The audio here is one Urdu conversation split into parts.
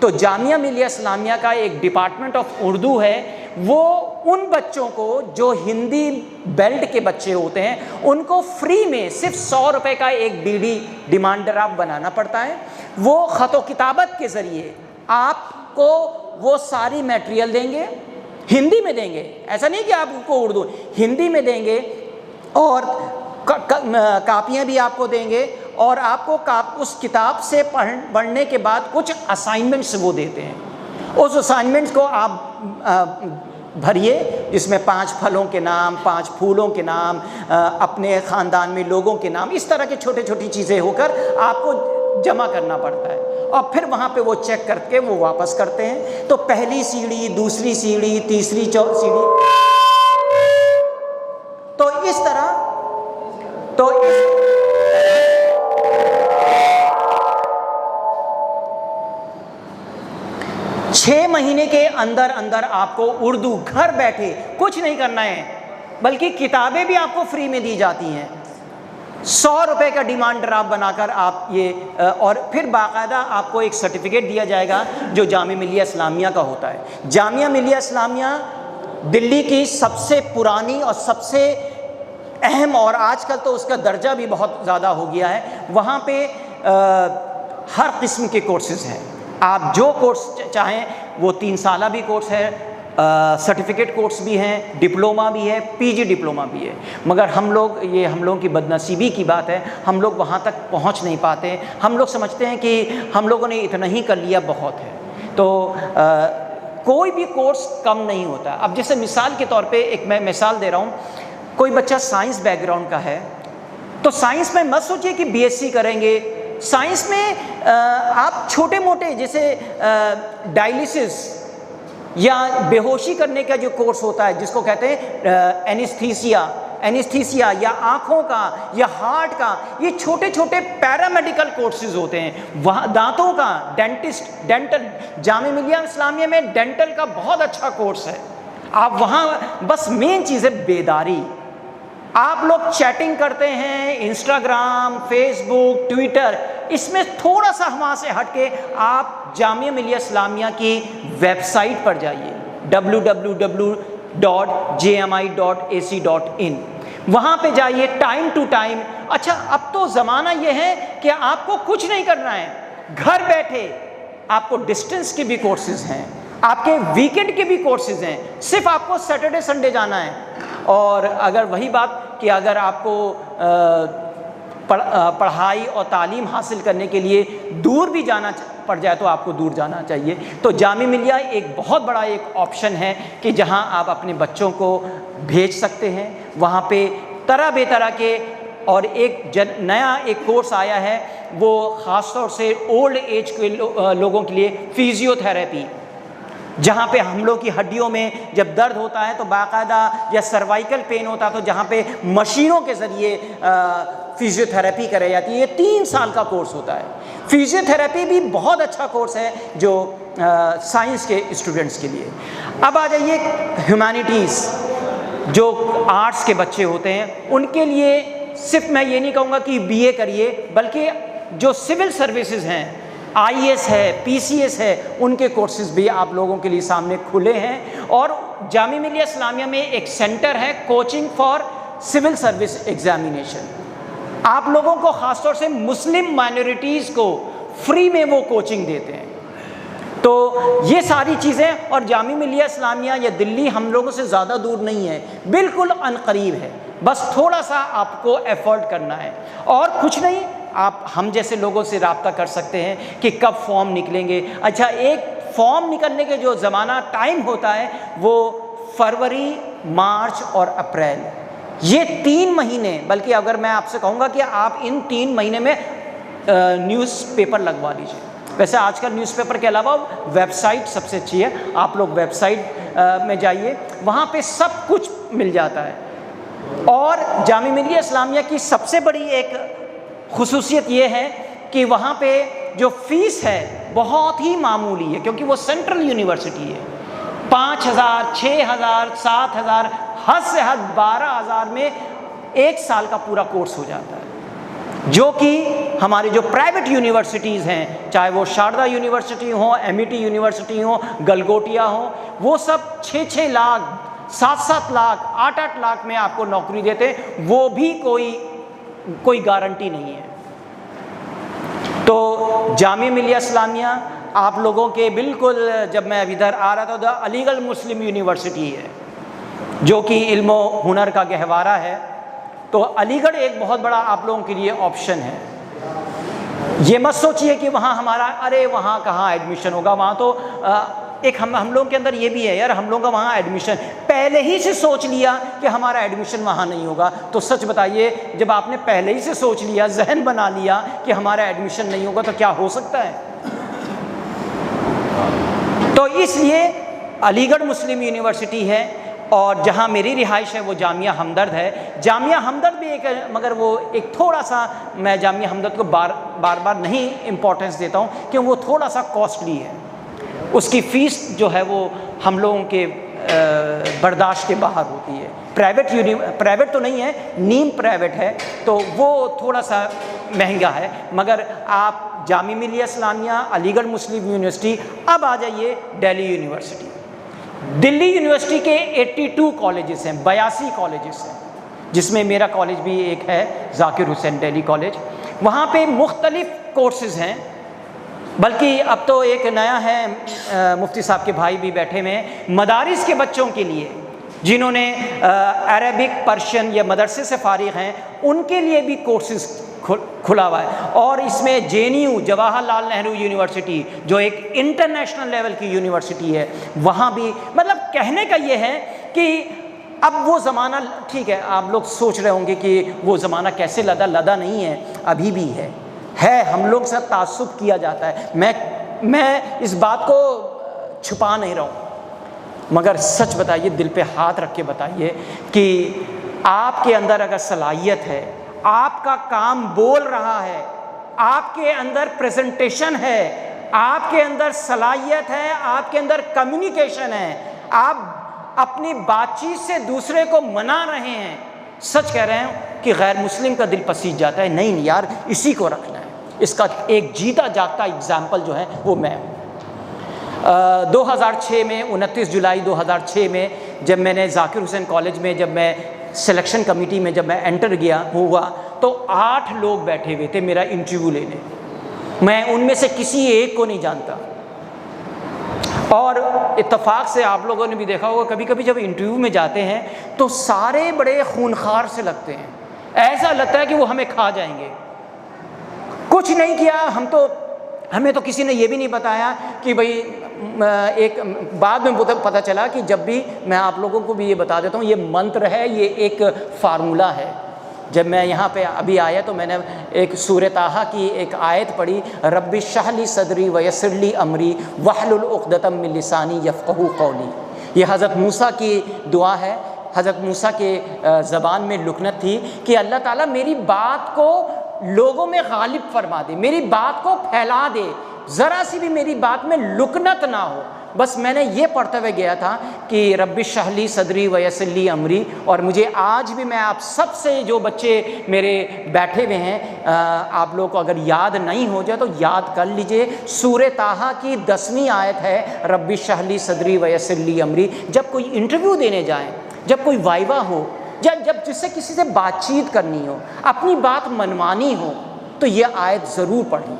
تو جامعہ ملیہ اسلامیہ کا ایک ڈپارٹمنٹ آف اردو ہے، وہ ان بچوں کو جو ہندی بیلٹ کے بچے ہوتے ہیں ان کو فری میں صرف 100 روپے کا ایک DD ڈیمانڈ ڈرافٹ بنانا پڑتا ہے. وہ خط و کتابت کے ذریعے آپ کو وہ ساری میٹیریل دیں گے، ہندی میں دیں گے، ایسا نہیں کہ آپ کو اردو، ہندی میں دیں گے، اور کاپیاں بھی آپ کو دیں گے، اور آپ کو اس کتاب سے پڑھنے کے بعد کچھ اسائنمنٹس وہ دیتے ہیں. اس اسائنمنٹس کو آپ بھریے، جس میں 5 پھلوں کے نام، 5 پھولوں کے نام، اپنے خاندان میں لوگوں کے نام، اس طرح کی چھوٹی چھوٹی چیزیں ہو کر آپ کو جمع کرنا پڑتا ہے، اور پھر وہاں پہ وہ چیک کر کے وہ واپس کرتے ہیں. تو پہلی سیڑھی، دوسری سیڑھی، تیسری سیڑھی، تو اس طرح 6 مہینے کے اندر اندر آپ کو اردو گھر بیٹھے کچھ نہیں کرنا ہے، بلکہ کتابیں بھی آپ کو فری میں دی جاتی ہیں. 100 روپے کا ڈیمانڈ ڈرافٹ بنا کر آپ یہ، اور پھر باقاعدہ آپ کو ایک سرٹیفکیٹ دیا جائے گا جو جامعہ ملیہ اسلامیہ کا ہوتا ہے. جامعہ ملیہ اسلامیہ دلی کی سب سے پرانی اور سب سے اہم، اور آج کل تو اس کا درجہ بھی بہت زیادہ ہو گیا ہے. وہاں پہ ہر قسم کے کورسز ہیں، آپ جو کورس چاہیں وہ 3 سالہ بھی کورس ہے، سرٹیفکیٹ کورس بھی ہیں، ڈپلوما بھی ہے، PG ڈپلوما بھی ہے. مگر ہم لوگوں کی بدنصیبی کی بات ہے، ہم لوگ وہاں تک پہنچ نہیں پاتے. ہم لوگ سمجھتے ہیں کہ ہم لوگوں نے اتنا ہی کر لیا بہت ہے. تو کوئی بھی کورس کم نہیں ہوتا. اب جیسے مثال کے طور پہ ایک میں مثال دے رہا ہوں، کوئی بچہ سائنس بیک گراؤنڈ کا ہے تو سائنس میں مت سوچیے کہ BSc کریں گے. سائنس میں آپ چھوٹے موٹے جیسے ڈائلیسس یا بے ہوشی کرنے کا جو کورس ہوتا ہے، جس کو کہتے ہیں اینستھیسیا یا آنکھوں کا یا ہارٹ کا، یہ چھوٹے چھوٹے پیرامیڈیکل کورسز ہوتے ہیں. وہاں دانتوں کا ڈینٹل، جامعہ ملیہ اسلامیہ میں ڈینٹل کا بہت اچھا کورس ہے. آپ وہاں بس مین چیز ہے بیداری. آپ لوگ چیٹنگ کرتے ہیں انسٹاگرام، فیس بک، ٹویٹر، اس میں تھوڑا سا وہاں سے ہٹ کے آپ جامعہ ملیہ اسلامیہ کی ویب سائٹ پر جائیے www.jmi.ac.in. وہاں پہ جائیے ٹائم ٹو ٹائم. اچھا اب تو زمانہ یہ ہے کہ آپ کو کچھ نہیں کرنا ہے، گھر بیٹھے آپ کو ڈسٹینس کے بھی کورسز ہیں، آپ کے ویکینڈ کے بھی کورسز ہیں، صرف آپ کو سیٹرڈے سنڈے جانا ہے. اور اگر وہی بات کہ اگر آپ کو پڑھائی اور تعلیم حاصل کرنے کے لیے دور بھی جانا پڑ جائے تو آپ کو دور جانا چاہیے. تو جامعہ ملیہ ایک بہت بڑا ایک آپشن ہے کہ جہاں آپ اپنے بچوں کو بھیج سکتے ہیں. وہاں پہ طرح بے طرح کے، اور ایک نیا ایک کورس آیا ہے وہ خاص طور سے اولڈ ایج کے لوگوں کے لیے، فزیو تھراپی، جہاں پہ ہم لوگ کی ہڈیوں میں جب درد ہوتا ہے تو باقاعدہ، یا سروائیکل پین ہوتا ہے تو جہاں پہ مشینوں کے ذریعے فزیو تھراپی کرائی جاتی ہے. یہ 3 سال کا کورس ہوتا ہے. فزیو تھراپی بھی بہت اچھا کورس ہے جو سائنس کے اسٹوڈنٹس کے لیے. اب آ جائیے ہیومینٹیز، جو آرٹس کے بچے ہوتے ہیں ان کے لیے صرف میں یہ نہیں کہوں گا کہ BA کریے، بلکہ جو سول سروسز ہیں، IAS ہے، PCS ہے، ان کے کورسز بھی آپ لوگوں کے لیے سامنے کھلے ہیں. اور جامعہ ملیہ اسلامیہ میں ایک سینٹر ہے coaching for civil service examination. آپ لوگوں کو خاص طور سے مسلم مائنورٹیز کو فری میں وہ کوچنگ دیتے ہیں. تو یہ ساری چیزیں، اور جامعہ ملیہ اسلامیہ یا دلی ہم لوگوں سے زیادہ دور نہیں ہے، بالکل ان قریب ہے. بس تھوڑا سا آپ کو ایفرٹ کرنا ہے اور کچھ نہیں. آپ ہم جیسے لوگوں سے رابطہ کر سکتے ہیں کہ کب فارم نکلیں گے. اچھا، ایک فارم نکلنے کے جو زمانہ ٹائم ہوتا ہے وہ فروری، مارچ اور اپریل، یہ 3 مہینے. بلکہ اگر میں آپ سے کہوں گا کہ آپ ان 3 مہینے میں نیوز پیپر لگوا لیجیے. ویسے آج کل نیوز پیپر کے علاوہ ویب سائٹ سب سے اچھی ہے. آپ لوگ ویب سائٹ میں جائیے، وہاں پہ سب کچھ مل جاتا ہے. اور جامعہ ملیہ اسلامیہ کی سب سے بڑی ایک خصوصیت یہ ہے کہ وہاں پہ جو فیس ہے بہت ہی معمولی ہے، کیونکہ وہ سینٹرل یونیورسٹی ہے. 5,000، 6,000، 7,000، حد سے حد 12,000 میں 1 سال کا پورا کورس ہو جاتا ہے. جو کہ ہماری جو پرائیویٹ یونیورسٹیز ہیں، چاہے وہ شاردا یونیورسٹی ہوں، MIT یونیورسٹی ہوں، گلگوٹیا ہوں، وہ سب 6-6 لاکھ 7-7 لاکھ 8-8 لاکھ میں آپ کو نوکری دیتے ہیں، وہ بھی کوئی گارنٹی نہیں ہے۔ تو جامعہ ملیہ اسلامیہ آپ لوگوں کے بالکل، جب میں ادھر آ رہا تھا، علی گڑھ مسلم یونیورسٹی ہے جو کہ علم و ہنر کا گہوارہ ہے، تو علی گڑھ ایک بہت بڑا آپ لوگوں کے لیے آپشن ہے۔ یہ مت سوچئے کہ وہاں ہمارا ارے وہاں کہاں ایڈمیشن ہوگا، وہاں تو ایک ہم لوگوں کے اندر یہ بھی ہے یار، ہم لوگوں کا وہاں ایڈمیشن پہلے ہی سے سوچ لیا کہ ہمارا ایڈمیشن وہاں نہیں ہوگا۔ تو سچ بتائیے، جب آپ نے پہلے ہی سے سوچ لیا، ذہن بنا لیا کہ ہمارا ایڈمیشن نہیں ہوگا، تو کیا ہو سکتا ہے؟ تو اس لیے علی گڑھ مسلم یونیورسٹی ہے، اور جہاں میری رہائش ہے وہ جامعہ ہمدرد ہے۔ جامعہ ہمدرد بھی ایک، مگر وہ ایک تھوڑا سا، میں جامعہ ہمدرد کو بار بار نہیں امپورٹنس دیتا ہوں کہ وہ تھوڑا سا کاسٹلی ہے، اس کی فیس جو ہے وہ ہم لوگوں کے برداشت کے باہر ہوتی ہے۔ پرائیویٹ تو نہیں ہے، نیم پرائیویٹ ہے، تو وہ تھوڑا سا مہنگا ہے۔ مگر آپ جامعہ ملیہ اسلامیہ، علی گڑھ مسلم یونیورسٹی، اب آ جائیے دہلی یونیورسٹی۔ دلی یونیورسٹی کے 82 کالجز ہیں، 82 کالجز ہیں، جس میں میرا کالج بھی ایک ہے، ذاکر حسین دہلی کالج۔ وہاں پہ مختلف کورسز ہیں، بلکہ اب تو ایک نیا ہے، مفتی صاحب کے بھائی بھی بیٹھے ہوئے ہیں، مدارس کے بچوں کے لیے جنہوں نے عربک، پرشین یا مدرسے سے فارغ ہیں، ان کے لیے بھی کورسز کھلا ہوا ہے۔ اور اس میں JNU، جواہر لال نہرو یونیورسٹی، جو ایک انٹرنیشنل لیول کی یونیورسٹی ہے، وہاں بھی، مطلب کہنے کا یہ ہے کہ اب وہ زمانہ، ٹھیک ہے آپ لوگ سوچ رہے ہوں گے کہ وہ زمانہ کیسے لدا نہیں ہے، ابھی بھی ہے، ہم لوگ سے تعصب کیا جاتا ہے، میں اس بات کو چھپا نہیں رہا ہوں، مگر سچ بتائیے، دل پہ ہاتھ رکھ کے بتائیے کہ آپ کے اندر اگر صلاحیت ہے، آپ کا کام بول رہا ہے، آپ کے اندر پریزنٹیشن ہے، آپ کے اندر صلاحیت ہے، آپ کے اندر کمیونیکیشن ہے، آپ اپنی بات چیت سے دوسرے کو منا رہے ہیں، سچ کہہ رہے ہیں کہ غیر مسلم کا دل پسیج جاتا ہے، نہیں یار اسی کو رکھنا ہے۔ اس کا ایک جیتا جاگتا ایگزامپل جو ہے وہ میں ہوں۔ 2006 میں 29 جولائی 2006 میں جب میں نے ذاکر حسین کالج میں، جب میں سلیکشن کمیٹی میں جب میں انٹر ہوا، تو 8 لوگ بیٹھے ہوئے تھے میرا انٹرویو لینے، میں ان میں سے کسی ایک کو نہیں جانتا۔ اور اتفاق سے آپ لوگوں نے بھی دیکھا ہوگا، کبھی کبھی جب انٹرویو میں جاتے ہیں تو سارے بڑے خونخوار سے لگتے ہیں، ایسا لگتا ہے کہ وہ ہمیں کھا جائیں گے۔ کچھ نہیں کیا، ہمیں تو کسی نے یہ بھی نہیں بتایا کہ بھئی، ایک بعد میں پتہ چلا کہ جب بھی، میں آپ لوگوں کو بھی یہ بتا دیتا ہوں، یہ منتر ہے، یہ ایک فارمولہ ہے۔ جب میں یہاں پہ ابھی آیا تو میں نے ایک سورۃ طٰہٰ کی ایک آیت پڑھی، رب اشرح لی صدری ویسر لی امری واحلل عقدۃ من لسانی یفقہوا قولی۔ یہ حضرت موسیٰ کی دعا ہے، حضرت موسیٰ کے زبان میں لکنت تھی کہ اللہ تعالیٰ میری بات کو لوگوں میں غالب فرما دے، میری بات کو پھیلا دے، ذرا سی بھی میری بات میں لکنت نہ ہو۔ بس میں نے یہ پڑھتے ہوئے گیا تھا کہ رب اشرح لی صدری ویسر لی امری۔ اور مجھے آج بھی، میں آپ سب سے، جو بچے میرے بیٹھے ہوئے ہیں، آپ لوگ کو اگر یاد نہیں ہو جائے تو یاد کر لیجئے، سورۃ طٰہٰ کی 10ویں آیت ہے، رب اشرح لی صدری ویسر لی امری۔ جب کوئی انٹرویو دینے جائیں، جب کوئی وائوا ہو، جب جس سے کسی سے بات چیت کرنی ہو، اپنی بات منوانی ہو، تو یہ آیت ضرور پڑھیں۔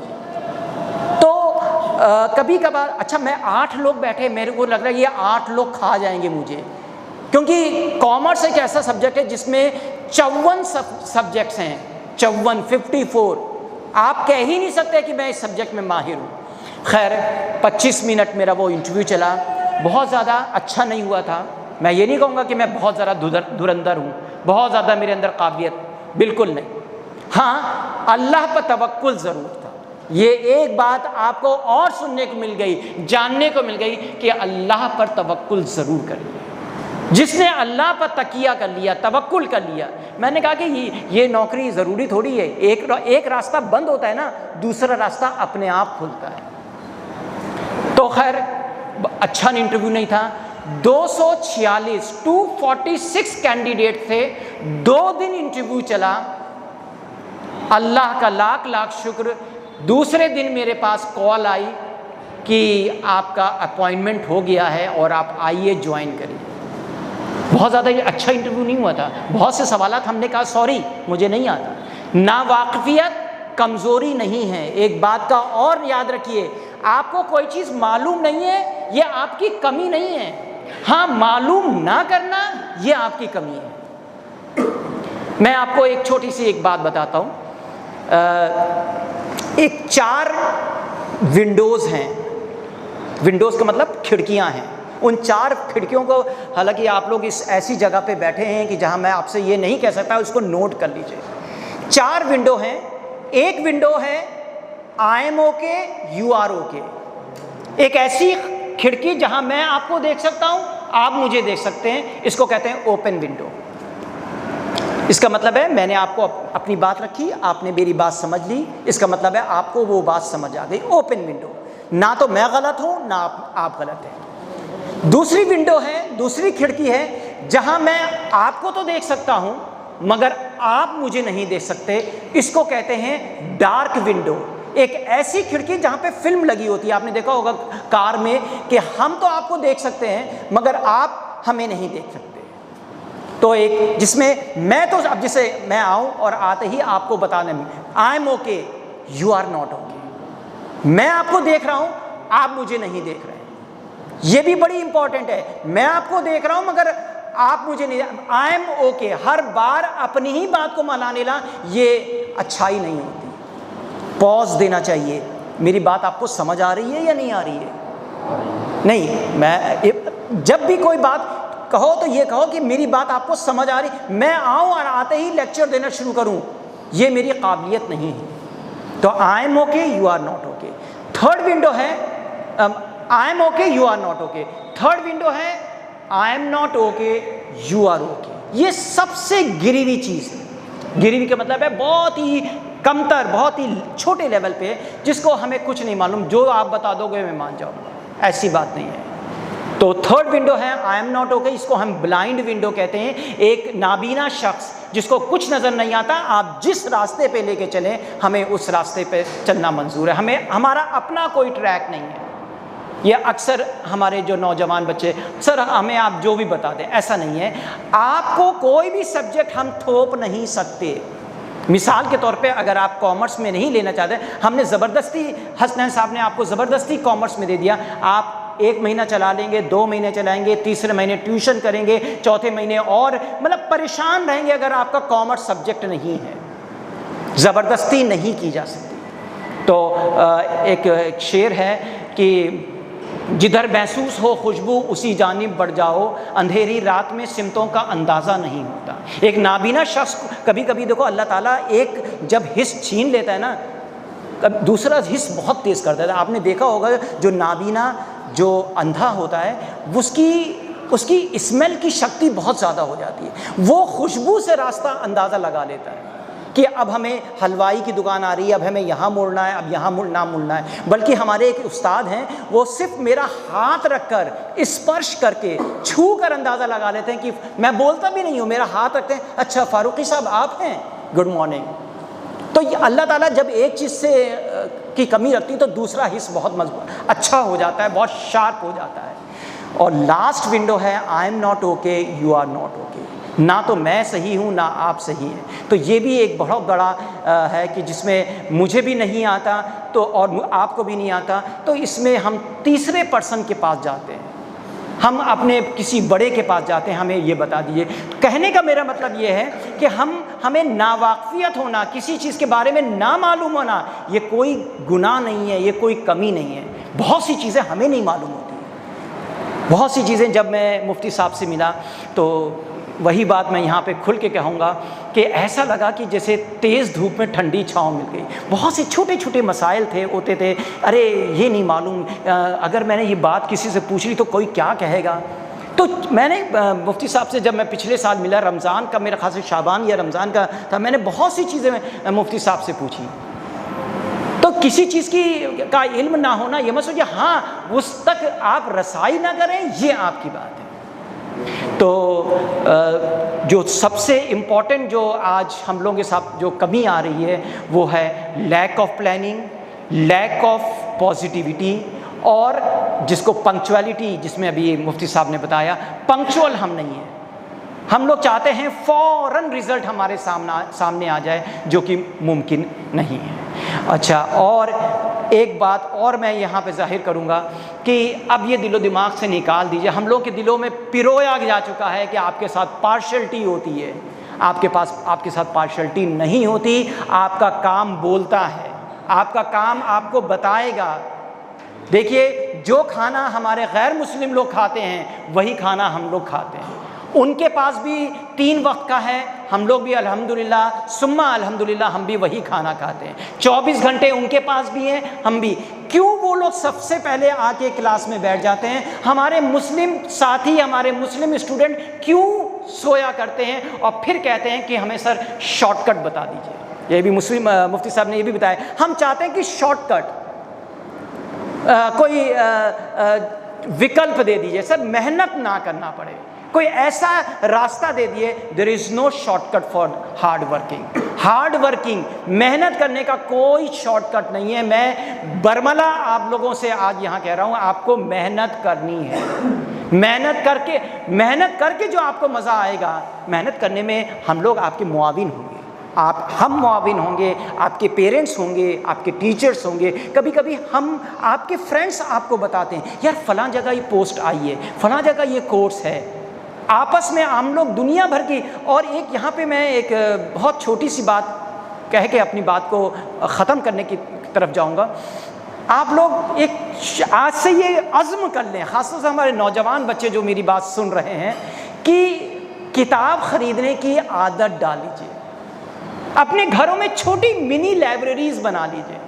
تو کبھی کبھار، اچھا میں 8 لوگ بیٹھے، میرے کو لگ رہا ہے یہ 8 لوگ کھا جائیں گے مجھے، کیونکہ کامرس ایک ایسا سبجیکٹ ہے جس میں 54 سبجیکٹس ہیں، 54 آپ کہہ ہی نہیں سکتے کہ میں اس سبجیکٹ میں ماہر ہوں۔ خیر 25 منٹ میرا وہ انٹرویو چلا، بہت زیادہ اچھا نہیں ہوا تھا، میں یہ نہیں کہوں گا کہ میں بہت زیادہ دھرندر ہوں، بہت زیادہ میرے اندر قابلیت، بالکل نہیں، ہاں اللہ پر توکل ضرور تھا۔ یہ ایک بات آپ کو اور سننے کو مل گئی، جاننے کو مل گئی کہ اللہ پر توکل ضرور کریے۔ جس نے اللہ پر تکیہ کر لیا، توکل کر لیا، میں نے کہا کہ یہ نوکری ضروری تھوڑی ہے، ایک راستہ بند ہوتا ہے نا، دوسرا راستہ اپنے آپ کھلتا ہے۔ تو خیر اچھا انٹرویو نہیں تھا، 246 کینڈیڈیٹ تھے، 2 دن انٹرویو چلا، اللہ کا لاکھ لاکھ شکر، دوسرے دن میرے پاس کال آئی کہ آپ کا اپوائنٹمنٹ ہو گیا ہے اور آپ آئیے جوائن کریے۔ بہت زیادہ یہ اچھا انٹرویو نہیں ہوا تھا، بہت سے سوالات ہم نے کہا سوری مجھے نہیں آتا۔ ناواقفیت کمزوری نہیں ہے، ایک بات کا اور یاد رکھیے، آپ کو کوئی چیز معلوم نہیں ہے یہ آپ کی کمی نہیں ہے، ہاں معلوم نہ کرنا یہ آپ کی کمی ہے۔ میں آپ کو ایک چھوٹی سی ایک بات بتاتا ہوں، ایک 4 ونڈوز ہیں، ونڈوز کا مطلب کھڑکیاں ہیں، ان 4 کھڑکیوں کو، حالانکہ آپ لوگ اس ایسی جگہ پہ بیٹھے ہیں کہ جہاں میں آپ سے یہ نہیں کہہ سکتا، اس کو نوٹ کر لیجئے۔ 4 ونڈو ہیں، ایک ونڈو ہے I am okay you are okay, ایک ایسی کھڑکی جہاں میں آپ کو دیکھ سکتا ہوں آپ مجھے دیکھ سکتے ہیں، اس کو کہتے ہیں اوپن ونڈو۔ اس کا مطلب ہے میں نے آپ کو اپنی بات رکھی، آپ نے میری بات سمجھ لی، اس کا مطلب ہے آپ کو وہ بات سمجھ آ گئی، اوپن ونڈو، نہ تو میں غلط ہوں نہ آپ غلط ہیں۔ دوسری ونڈو ہے، دوسری کھڑکی ہے جہاں میں آپ کو تو دیکھ سکتا ہوں مگر آپ مجھے نہیں دیکھ سکتے، اس کو کہتے ہیں ڈارک ونڈو، ایک ایسی کھڑکی جہاں پہ فلم لگی ہوتی ہے، آپ نے دیکھا ہوگا کار میں کہ ہم تو آپ کو دیکھ سکتے ہیں مگر آپ ہمیں نہیں دیکھ سکتے۔ تو ایک جس میں میں تو اب جسے میں آؤں اور آتے ہی آپ کو بتانے میں I am okay you are not okay, میں آپ کو دیکھ رہا ہوں آپ مجھے نہیں دیکھ رہے ہیں، یہ بھی بڑی امپورٹنٹ ہے، میں آپ کو دیکھ رہا ہوں مگر آپ مجھے نہیں، آئی ایم اوکے، ہر بار اپنی ہی بات کو منانے لا یہ اچھائی نہیں ہوتی، پوز دینا چاہیے، میری بات آپ کو سمجھ آ رہی ہے یا نہیں آ رہی ہے؟ نہیں، میں جب بھی کوئی بات کہو تو یہ کہو کہ میری بات آپ کو سمجھ آ رہی، میں آؤں اور آتے ہی لیکچر دینا شروع کروں، یہ میری قابلیت نہیں ہے۔ تو I am okay you are not okay. Third window ہے I am okay you are not okay, third window ہے I am not okay you are okay. یہ سب سے گری ہوئی چیز ہے، گری ہوئی کا مطلب ہے بہت ہی کمتر، بہت ہی چھوٹے لیول پہ، جس کو ہمیں کچھ نہیں معلوم، جو آپ بتا دو گے میں مان جاؤں گا، ایسی بات نہیں ہے۔ تو تھرڈ ونڈو ہے آئی ایم ناٹ اوکے، اس کو ہم بلائنڈ ونڈو کہتے ہیں، ایک نابینا شخص جس کو کچھ نظر نہیں آتا، آپ جس راستے پہ لے کے چلیں ہمیں اس راستے پہ چلنا منظور ہے، ہمیں ہمارا اپنا کوئی ٹریک نہیں ہے۔ یہ اکثر ہمارے جو نوجوان بچے سر ہمیں آپ جو بھی بتا دیں، ایسا نہیں ہے، آپ کو کوئی بھی سبجیکٹ ہم تھوپ نہیں سکتے۔ مثال کے طور پہ اگر آپ کامرس میں نہیں لینا چاہتے، ہم نے زبردستی، حسنین صاحب نے آپ کو زبردستی کامرس میں دے دیا، آپ 1 مہینہ چلا لیں گے، 2 مہینے چلائیں گے، تیسرے مہینے ٹیوشن کریں گے، چوتھے مہینے اور مطلب پریشان رہیں گے اگر آپ کا کامرس سبجیکٹ نہیں ہے، زبردستی نہیں کی جا سکتی۔ تو ایک شعر ہے کہ جدھر محسوس ہو خوشبو اسی جانب بڑھ جاؤ، اندھیری رات میں سمتوں کا اندازہ نہیں ہوتا۔ ایک نابینا شخص کبھی کبھی دیکھو اللہ تعالیٰ ایک جب حس چھین لیتا ہے نا، دوسرا حس بہت تیز کر دیتا ہے۔ آپ نے دیکھا ہوگا جو نابینا، جو اندھا ہوتا ہے، اس کی اسمیل کی شکتی بہت زیادہ ہو جاتی ہے، وہ خوشبو سے راستہ اندازہ لگا لیتا ہے کہ اب ہمیں حلوائی کی دکان آ رہی ہے، اب ہمیں یہاں مڑنا ہے، اب یہاں نہ مڑنا ہے۔ بلکہ ہمارے ایک استاد ہیں، وہ صرف میرا ہاتھ رکھ کر، اسپرش کر کے، چھو کر اندازہ لگا لیتے ہیں کہ میں بولتا بھی نہیں ہوں، میرا ہاتھ رکھتے ہیں، اچھا فاروقی صاحب آپ ہیں، گڈ مارننگ۔ تو اللہ تعالیٰ جب ایک چیز سے کی کمی رکھتی ہے تو دوسرا حص بہت مضبوط اچھا ہو جاتا ہے، بہت شارپ ہو جاتا ہے۔ اور لاسٹ ونڈو ہے I am not okay you are not okay, نہ تو میں صحیح ہوں نہ آپ صحیح ہیں۔ تو یہ بھی ایک بہت بڑا ہے کہ جس میں مجھے بھی نہیں آتا تو اور آپ کو بھی نہیں آتا، تو اس میں ہم تیسرے پرسن کے پاس جاتے ہیں، ہم اپنے کسی بڑے کے پاس جاتے ہیں، ہمیں یہ بتا دیجیے۔ کہنے کا میرا مطلب یہ ہے کہ ہمیں ناواقفیت ہونا، کسی چیز کے بارے میں نہ معلوم ہونا، یہ کوئی گناہ نہیں ہے، یہ کوئی کمی نہیں ہے۔ بہت سی چیزیں ہمیں نہیں معلوم ہوتی، بہت سی چیزیں۔ جب میں مفتی صاحب سے ملا تو وہی بات میں یہاں پہ کھل کے کہوں گا کہ ایسا لگا کہ جیسے تیز دھوپ میں ٹھنڈی چھاؤں مل گئی۔ بہت سے چھوٹے چھوٹے مسائل ہوتے تھے، ارے یہ نہیں معلوم، اگر میں نے یہ بات کسی سے پوچھ لی تو کوئی کیا کہے گا۔ تو میں نے مفتی صاحب سے جب میں پچھلے سال ملا، رمضان کا میرا خاص شعبان یا رمضان کا تھا، میں نے بہت سی چیزیں مفتی صاحب سے پوچھی۔ تو کسی چیز کا علم نہ ہونا یہ مت سوچیے، ہاں اس تک آپ رسائی نہ کریں، یہ آپ کی بات ہے۔ تو جو سب سے امپورٹنٹ جو آج ہم لوگوں کے ساتھ جو کمی آ رہی ہے وہ ہے lack of planning, lack of positivity, اور جس کو پنکچویلٹی، جس میں ابھی مفتی صاحب نے بتایا پنکچوئل ہم نہیں ہیں. ہم لوگ چاہتے ہیں فوراً رزلٹ ہمارے سامنے آ جائے، جو کہ ممکن نہیں ہے. اچھا، اور ایک بات اور میں یہاں پہ ظاہر کروں گا کہ اب یہ دل و دماغ سے نکال دیجئے. ہم لوگ کے دلوں میں پرویا جا چکا ہے کہ آپ کے ساتھ پارشلٹی ہوتی ہے. آپ کے ساتھ پارشلٹی نہیں ہوتی. آپ کا کام بولتا ہے، آپ کا کام آپ کو بتائے گا. دیکھیے، جو کھانا ہمارے غیر مسلم لوگ کھاتے ہیں وہی کھانا ہم لوگ کھاتے ہیں. ان کے پاس بھی 3 وقت کا ہے، ہم لوگ بھی الحمدللہ ثم الحمدللہ ہم بھی وہی کھانا کھاتے ہیں. 24 گھنٹے ان کے پاس بھی ہیں، ہم بھی. کیوں وہ لوگ سب سے پہلے آ کے کلاس میں بیٹھ جاتے ہیں؟ ہمارے مسلم ساتھی، ہمارے مسلم اسٹوڈنٹ کیوں سویا کرتے ہیں اور پھر کہتے ہیں کہ ہمیں سر شارٹ کٹ بتا دیجیے. یہ بھی مسلم مفتی صاحب نے یہ بھی بتایا. ہم چاہتے ہیں کہ شارٹ کٹ کوئی وکلپ دے دیجیے، سر محنت نہ کرنا پڑے، کوئی ایسا راستہ دے دیے. There is no shortcut for hard working. Hard working, محنت کرنے کا کوئی شارٹ کٹ نہیں ہے. میں برملا آپ لوگوں سے آج یہاں کہہ رہا ہوں، آپ کو محنت کرنی ہے. محنت کر کے جو آپ کو مزہ آئے گا، محنت کرنے میں ہم لوگ آپ کے معاون ہوں گے. ہم معاون ہوں گے، آپ کے پیرنٹس ہوں گے، آپ کے ٹیچرز ہوں گے. کبھی کبھی آپ کے فرینڈس آپ کو بتاتے ہیں یار فلاں جگہ یہ پوسٹ آئی ہے، فلاں جگہ یہ کورس ہے. آپس میں ہم لوگ دنیا بھر کی. اور ایک یہاں پہ میں ایک بہت چھوٹی سی بات کہہ کے اپنی بات کو ختم کرنے کی طرف جاؤں گا. آپ لوگ ایک آج سے یہ عزم کر لیں، خاص طور سے ہمارے نوجوان بچے جو میری بات سن رہے ہیں، کہ کتاب خریدنے کی عادت ڈال لیجیے. اپنے گھروں میں چھوٹی منی لائبریریز بنا لیجیے،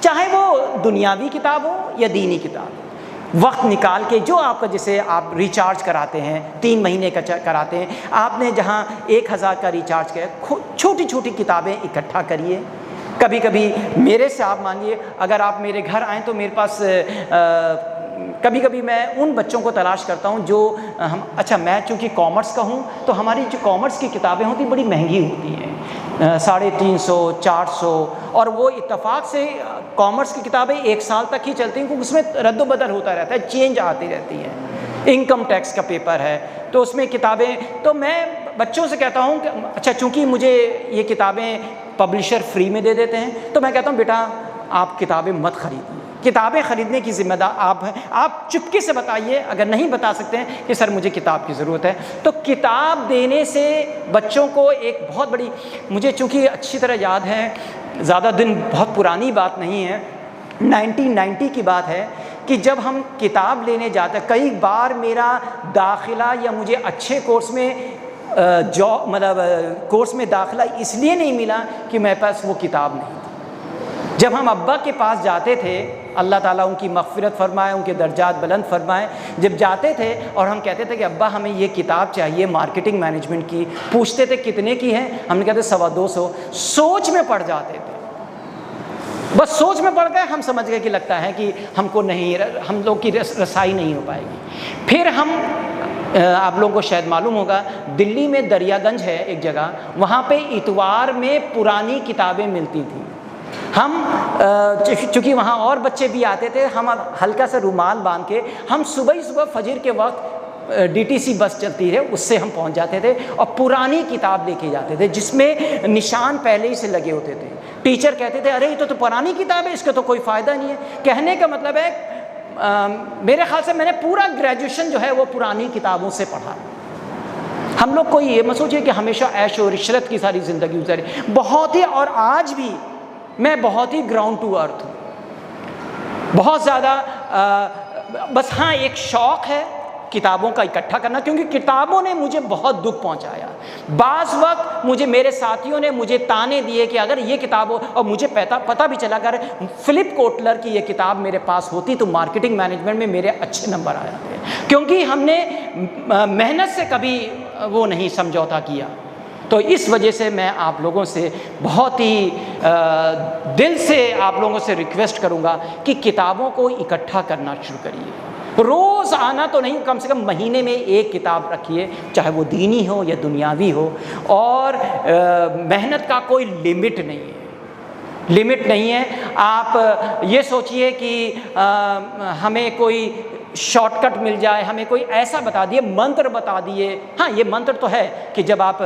چاہے وہ دنیاوی کتاب ہو یا دینی کتاب. وقت نکال کے جو آپ کا، جسے آپ ریچارج کراتے ہیں 3 مہینے کا کراتے ہیں، آپ نے جہاں 1000 کا ریچارج کیا، چھوٹی چھوٹی کتابیں اکٹھا کریے. کبھی کبھی میرے سے آپ مانیے، اگر آپ میرے گھر آئیں تو میرے پاس کبھی کبھی میں ان بچوں کو تلاش کرتا ہوں جو اچھا میں چونکہ کامرس کا ہوں تو ہماری جو کامرس کی کتابیں ہوتی بڑی مہنگی ہوتی ہیں، 350 400. اور وہ اتفاق سے کامرس کی کتابیں 1 سال تک ہی چلتی ہیں، کیونکہ اس میں رد و بدل ہوتا رہتا ہے، چینج آتی رہتی ہے. انکم ٹیکس کا پیپر ہے تو اس میں کتابیں، تو میں بچوں سے کہتا ہوں کہ اچھا چونکہ مجھے یہ کتابیں پبلشر فری میں دے دیتے ہیں، تو میں کہتا ہوں بیٹا آپ کتابیں مت خریدیے. کتابیں خریدنے کی ذمہ دار آپ ہیں. آپ چپکے سے بتائیے، اگر نہیں بتا سکتے ہیں کہ سر مجھے کتاب کی ضرورت ہے، تو کتاب دینے سے بچوں کو ایک بہت بڑی، مجھے چونکہ اچھی طرح یاد ہے، زیادہ دن بہت پرانی بات نہیں ہے، 1990 کی بات ہے کہ جب ہم کتاب لینے جاتے، کئی بار میرا داخلہ یا مجھے اچھے کورس میں کورس میں داخلہ اس لیے نہیں ملا کہ میرے پاس وہ کتاب نہیں تھی. جب ہم ابا کے پاس جاتے تھے، اللہ تعالیٰ ان کی مغفرت فرمائے، ان کے درجات بلند فرمائے، جب جاتے تھے اور ہم کہتے تھے کہ ابا ہمیں یہ کتاب چاہیے مارکیٹنگ مینجمنٹ کی، پوچھتے تھے کتنے کی ہے، ہم نے کہتے 125. سوچ میں پڑ جاتے تھے، بس سوچ میں پڑ گئے، ہم سمجھ گئے کہ لگتا ہے کہ ہم لوگ کی رسائی نہیں ہو پائے گی. پھر آپ لوگوں کو شاید معلوم ہوگا، دلی میں دریا گنج ہے ایک جگہ، وہاں پہ اتوار میں پرانی کتابیں ملتی تھیں. ہم چونکہ وہاں اور بچے بھی آتے تھے، ہم ہلکا سا رومال باندھ کے، ہم صبح فجر کے وقت DTC بس چلتی ہے اس سے ہم پہنچ جاتے تھے اور پرانی کتاب لے کے جاتے تھے جس میں نشان پہلے ہی سے لگے ہوتے تھے. ٹیچر کہتے تھے ارے یہ تو پرانی کتاب ہے، اس کا تو کوئی فائدہ نہیں ہے. کہنے کا مطلب ہے میرے خیال سے میں نے پورا گریجویشن جو ہے وہ پرانی کتابوں سے پڑھا. ہم لوگ کوئی یہ مت سوچیے کہ ہمیشہ عیش و عشرت کی ساری زندگی گزاری، بہت ہی، اور آج بھی میں بہت ہی گراؤنڈ ٹو ارتھ ہوں، بہت زیادہ. بس ہاں ایک شوق ہے کتابوں کا اکٹھا کرنا، کیونکہ کتابوں نے مجھے بہت دکھ پہنچایا. بعض وقت میرے ساتھیوں نے مجھے تانے دیے کہ اگر یہ کتاب ہو، اور مجھے پتہ بھی چلا اگر فلپ کوٹلر کی یہ کتاب میرے پاس ہوتی تو مارکیٹنگ مینجمنٹ میں میرے اچھے نمبر آ جاتے، کیونکہ ہم نے محنت سے کبھی وہ نہیں سمجھوتا کیا. تو اس وجہ سے میں آپ لوگوں سے بہت ہی دل سے آپ لوگوں سے ریکویسٹ کروں گا کہ کتابوں کو اکٹھا کرنا شروع کریے. روز آنا تو نہیں، کم سے کم مہینے میں ایک کتاب رکھیے، چاہے وہ دینی ہو یا دنیاوی ہو. اور محنت کا کوئی لمٹ نہیں ہے، لمٹ نہیں ہے. آپ یہ سوچئے کہ ہمیں کوئی شارٹ کٹ مل جائے، ہمیں کوئی ایسا بتا دیے، منتر بتا دیے. ہاں یہ منتر تو ہے کہ جب آپ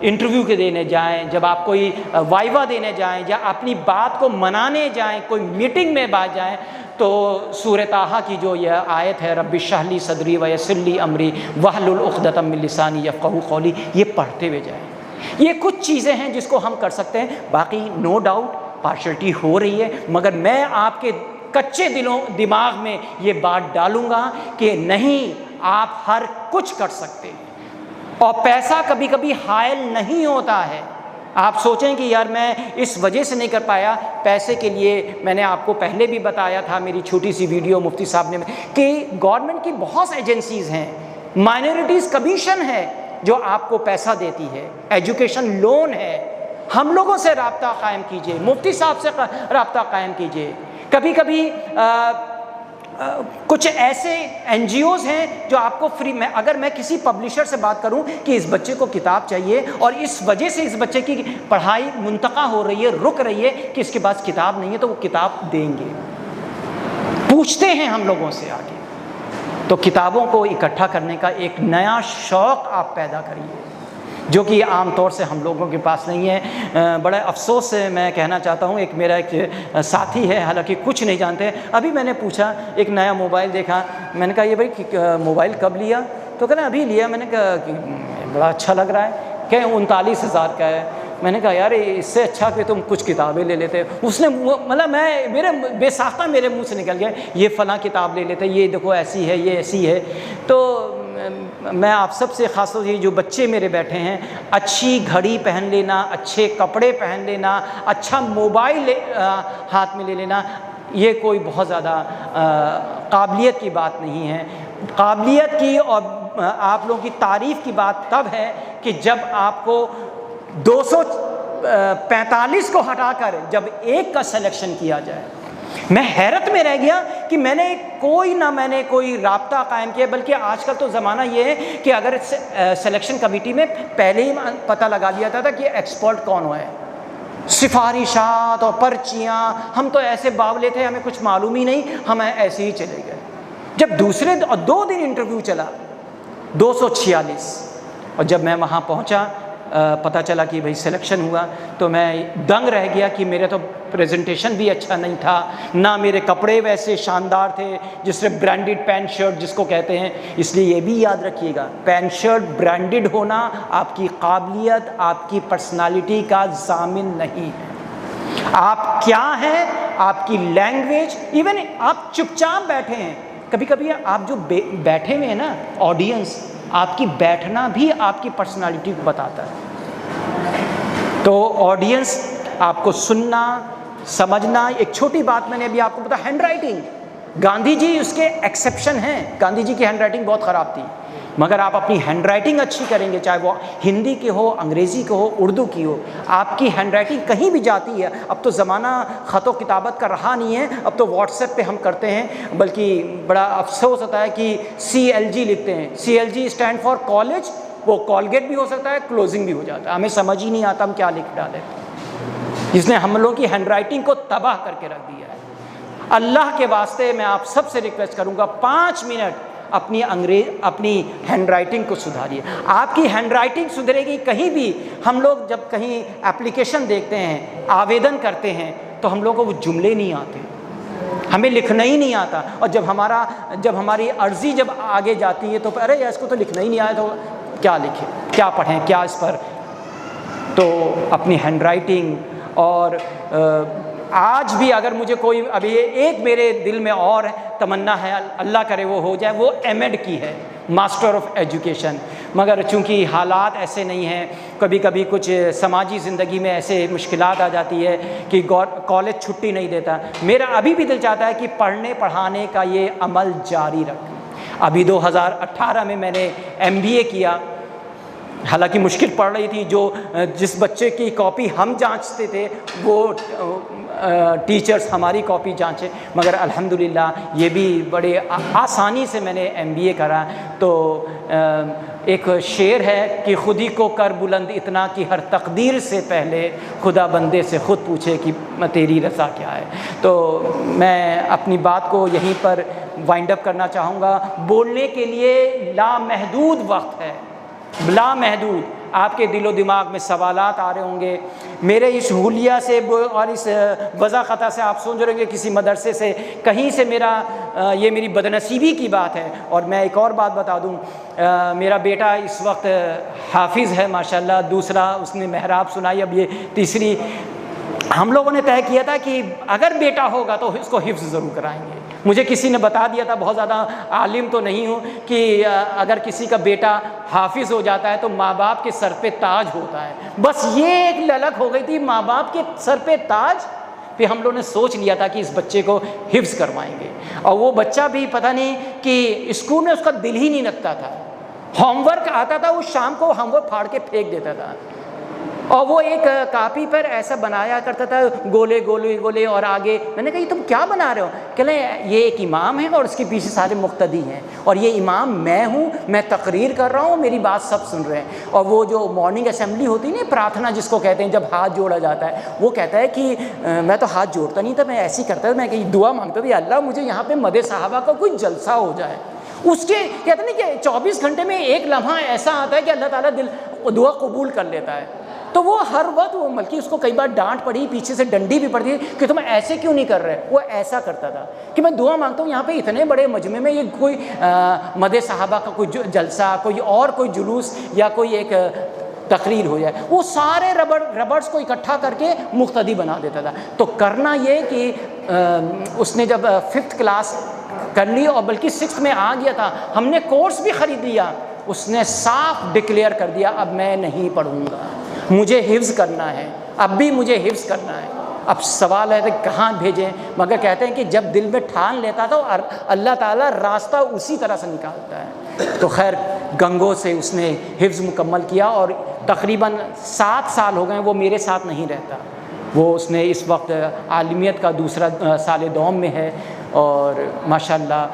انٹرویو کے دینے جائیں، جب آپ کوئی وائوا دینے جائیں یا اپنی بات کو منانے جائیں، کوئی میٹنگ میں بات جائیں، تو سورہ طٰہٰ کی جو یہ آیت ہے رب اشرح لی صدری ویسر لی امری واحلل عقدۃ من لسانی یفقہوا قولی، یہ پڑھتے ہوئے جائیں. یہ کچھ چیزیں ہیں جس کو ہم کر سکتے ہیں. باقی نو ڈاؤٹ پارشلٹی ہو رہی ہے، مگر میں آپ کے کچے دماغ میں یہ بات ڈالوں گا کہ نہیں، آپ ہر کچھ کر سکتے ہیں. اور پیسہ کبھی کبھی حائل نہیں ہوتا ہے. آپ سوچیں کہ یار میں اس وجہ سے نہیں کر پایا، پیسے کے لیے میں نے آپ کو پہلے بھی بتایا تھا میری چھوٹی سی ویڈیو مفتی صاحب نے، کہ گورنمنٹ کی بہت سی ایجنسیز ہیں، مائنورٹیز کمیشن ہے جو آپ کو پیسہ دیتی ہے، ایجوکیشن لون ہے. ہم لوگوں سے رابطہ قائم کیجئے، مفتی صاحب سے رابطہ قائم کیجئے. کبھی کبھی کچھ ایسے این جی اوز ہیں جو آپ کو فری میں، اگر میں کسی پبلشر سے بات کروں کہ اس بچے کو کتاب چاہیے اور اس وجہ سے اس بچے کی پڑھائی منتقع ہو رہی ہے، رک رہی ہے، کہ اس کے پاس کتاب نہیں ہے، تو وہ کتاب دیں گے. پوچھتے ہیں ہم لوگوں سے آگے. تو کتابوں کو اکٹھا کرنے کا ایک نیا شوق آپ پیدا کریے، جو کہ عام طور سے ہم لوگوں کے پاس نہیں ہے. بڑے افسوس سے میں کہنا چاہتا ہوں، ایک میرا ایک ساتھی ہے، حالانکہ کچھ نہیں جانتے، ابھی میں نے پوچھا، ایک نیا موبائل دیکھا، میں نے کہا یہ بھائی موبائل کب لیا؟ تو کہنا ابھی لیا. میں نے کہا کہ بڑا اچھا لگ رہا ہے، کہ 39,000 کا ہے. میں نے کہا یار اس سے اچھا کہ تم کچھ کتابیں لے لیتے. اس نے مطلب میرے بے ساختہ میرے منہ سے نکل گیا، یہ فلاں کتاب لے لیتے، یہ دیکھو ایسی ہے، یہ ایسی ہے. تو میں آپ سب سے خاص طور سے جو بچے میرے بیٹھے ہیں، اچھی گھڑی پہن لینا، اچھے کپڑے پہن لینا، اچھا موبائل ہاتھ میں لے لینا، یہ کوئی بہت زیادہ قابلیت کی بات نہیں ہے. قابلیت کی اور آپ لوگوں کی تعریف کی بات تب ہے کہ جب آپ کو 245 کو ہٹا کر جب ایک کا سلیکشن کیا جائے. میں حیرت میں رہ گیا کہ میں نے کوئی رابطہ قائم کیا، بلکہ آج کل تو زمانہ یہ ہے کہ اگر سلیکشن کمیٹی میں پہلے ہی پتہ لگا دیا جاتا تھا کہ ایکسپرٹ کون ہے. سفارشات اور پرچیاں، ہم تو ایسے باولے تھے، ہمیں کچھ معلوم ہی نہیں، ہم ایسے ہی چلے گئے. جب 2 دن انٹرویو چلا، 246، اور جب میں وہاں پہنچا پتہ چلا کہ بھئی سلیکشن ہوا، تو میں دنگ رہ گیا کہ میرے تو پریزنٹیشن بھی اچھا نہیں تھا، نہ میرے کپڑے ویسے شاندار تھے، جس سے برانڈڈ پینٹ شرٹ جس کو کہتے ہیں. اس لیے یہ بھی یاد رکھیے گا، پینٹ شرٹ برانڈڈ ہونا آپ کی قابلیت، آپ کی پرسنالٹی کا ضامن نہیں ہے. آپ کیا ہیں، آپ کی لینگویج، ایون آپ چپ چاپ بیٹھے ہیں، کبھی کبھی آپ جو بیٹھے ہوئے ہیں نا آڈینس، آپ کی بیٹھنا بھی آپ کی پرسنالٹی کو بتاتا ہے. تو آڈینس آپ کو سننا، سمجھنا. ایک چھوٹی بات میں نے ابھی آپ کو بتایا، ہینڈ رائٹنگ. گاندھی جی اس کے ایکسیپشن ہیں، گاندھی جی کی ہینڈ رائٹنگ بہت خراب تھی، مگر آپ اپنی ہینڈ رائٹنگ اچھی کریں گے، چاہے وہ ہندی کی ہو، انگریزی کی ہو، اردو کی ہو، آپ کی ہینڈ رائٹنگ کہیں بھی جاتی ہے. اب تو زمانہ خط و کتابت کا رہا نہیں ہے، اب تو واٹس ایپ پہ ہم کرتے ہیں. بلکہ بڑا افسوس ہوتا ہے کہ CLG لکھتے ہیں، CLG اسٹینڈ فار کالج، وہ کالگیٹ بھی ہو سکتا ہے، کلوزنگ بھی ہو جاتا ہے، ہمیں سمجھ ہی نہیں آتا ہم کیا لکھ ڈالیں. جس نے ہم لوگوں کی ہینڈ رائٹنگ کو تباہ کر کے رکھ دیا ہے. اللہ کے واسطے میں آپ سب سے ریکویسٹ کروں گا، 5 منٹ اپنی ہینڈ رائٹنگ کو سدھاریے. آپ کی ہینڈ رائٹنگ سدھرے گی. کہیں بھی ہم لوگ جب کہیں اپلیکیشن دیکھتے ہیں، آویدن کرتے ہیں، تو ہم لوگوں کو وہ جملے نہیں آتے، ہمیں لکھنا ہی نہیں آتا. اور جب ہماری عرضی جب آگے جاتی ہے تو ارے اس کو تو لکھنا ہی نہیں آیا، تو کیا لکھیں، کیا پڑھیں، کیا اس پر. تو اپنی ہینڈ رائٹنگ. اور آج بھی اگر مجھے کوئی ابھی ایک میرے دل میں اور تمنا ہے، اللہ کرے وہ ہو جائے، وہ M.Ed کی ہے، ماسٹر آف ایجوکیشن. مگر چونکہ حالات ایسے نہیں ہیں، کبھی کبھی کچھ سماجی زندگی میں ایسے مشکلات آ جاتی ہے کہ کالج چھٹی نہیں دیتا. میرا ابھی بھی دل چاہتا ہے کہ پڑھنے پڑھانے کا یہ عمل جاری رکھیں. ابھی 2018 میں نے MBA کیا، حالانکہ مشکل پڑ رہی تھی، جو جس بچے کی کاپی ہم جانچتے تھے وہ ٹیچرز ہماری کاپی جانچے، مگر الحمدللہ یہ بھی بڑے آسانی سے میں نے MBA کرا۔ تو ایک شعر ہے کہ خودی کو کر بلند اتنا کہ ہر تقدیر سے پہلے خدا بندے سے خود پوچھے کہ تیری رضا کیا ہے۔ تو میں اپنی بات کو یہیں پر وائنڈ اپ کرنا چاہوں گا۔ بولنے کے لیے لامحدود وقت ہے، لامحدود۔ آپ کے دل و دماغ میں سوالات آ رہے ہوں گے، میرے اس حلیہ سے اور اس وضع خطا سے آپ سوچ رہے ہوں گے کسی مدرسے سے کہیں سے یہ میری بدنصیبی کی بات ہے۔ اور میں ایک اور بات بتا دوں، میرا بیٹا اس وقت حافظ ہے ماشاءاللہ، دوسرا اس نے محراب سنائی، اب یہ تیسری۔ ہم لوگوں نے طے کیا تھا کہ اگر بیٹا ہوگا تو اس کو حفظ ضرور کرائیں گے۔ مجھے کسی نے بتا دیا تھا، بہت زیادہ عالم تو نہیں ہوں، کہ اگر کسی کا بیٹا حافظ ہو جاتا ہے تو ماں باپ کے سر پہ تاج ہوتا ہے۔ بس یہ ایک للک ہو گئی تھی ماں باپ کے سر پہ تاج، پھر ہم لوگوں نے سوچ لیا تھا کہ اس بچے کو حفظ کروائیں گے۔ اور وہ بچہ بھی پتہ نہیں کہ اسکول میں اس کا دل ہی نہیں لگتا تھا، ہوم ورک آتا تھا وہ شام کو ہوم ورک پھاڑ کے پھینک دیتا تھا، اور وہ ایک کاپی پر ایسا بنایا کرتا تھا گولے گولے گولے، اور آگے میں نے کہا یہ تم کیا بنا رہے ہو؟ کہ یہ ایک امام ہے اور اس کے پیچھے سارے مقتدی ہیں، اور یہ امام میں ہوں، میں تقریر کر رہا ہوں، میری بات سب سن رہے ہیں۔ اور وہ جو مارننگ اسمبلی ہوتی ہے نا، پرارتھنا جس کو کہتے ہیں، جب ہاتھ جوڑا جاتا ہے، وہ کہتا ہے کہ میں تو ہاتھ جوڑتا نہیں تھا، میں ایسے ہی کرتا تھا، میں کہ دعا مانگتا تھا، یا اللہ مجھے یہاں پہ مدح صحابہ کا کوئی جلسہ ہو جائے۔ اس کے کہتے ہیں کہ 24 گھنٹے میں ایک لمحہ ایسا آتا ہے کہ اللہ تعالیٰ دعا قبول کر لیتا ہے۔ تو وہ ہر وقت، وہ بلکہ اس کو کئی بار ڈانٹ پڑی، پیچھے سے ڈنڈی بھی پڑتی کہ تم ایسے کیوں نہیں کر رہے، وہ ایسا کرتا تھا کہ میں دعا مانگتا ہوں یہاں پہ اتنے بڑے مجمع میں یہ کوئی مدح صحابہ کا کوئی جلسہ، کوئی جلوس یا کوئی ایک تقریر ہو جائے۔ وہ سارے ربڑز کو اکٹھا کر کے مقتدی بنا دیتا تھا۔ تو کرنا یہ کہ اس نے جب 5th کلاس کر لی اور بلکہ 6th میں آ گیا تھا، ہم نے کورس بھی خرید لیا، اس نے صاف ڈکلیئر کر دیا اب میں نہیں پڑھوں گا، مجھے حفظ کرنا ہے، اب بھی مجھے حفظ کرنا ہے۔ اب سوال ہے کہ کہاں بھیجیں، مگر کہتے ہیں کہ جب دل میں ٹھان لیتا تھا اللہ تعالیٰ راستہ اسی طرح سے نکالتا ہے۔ تو خیر گنگو سے اس نے حفظ مکمل کیا، اور تقریباً 7 سال ہو گئے وہ میرے ساتھ نہیں رہتا، وہ اس نے اس وقت عالمیت کا دوسرا سال دوم میں ہے، اور ماشاءاللہ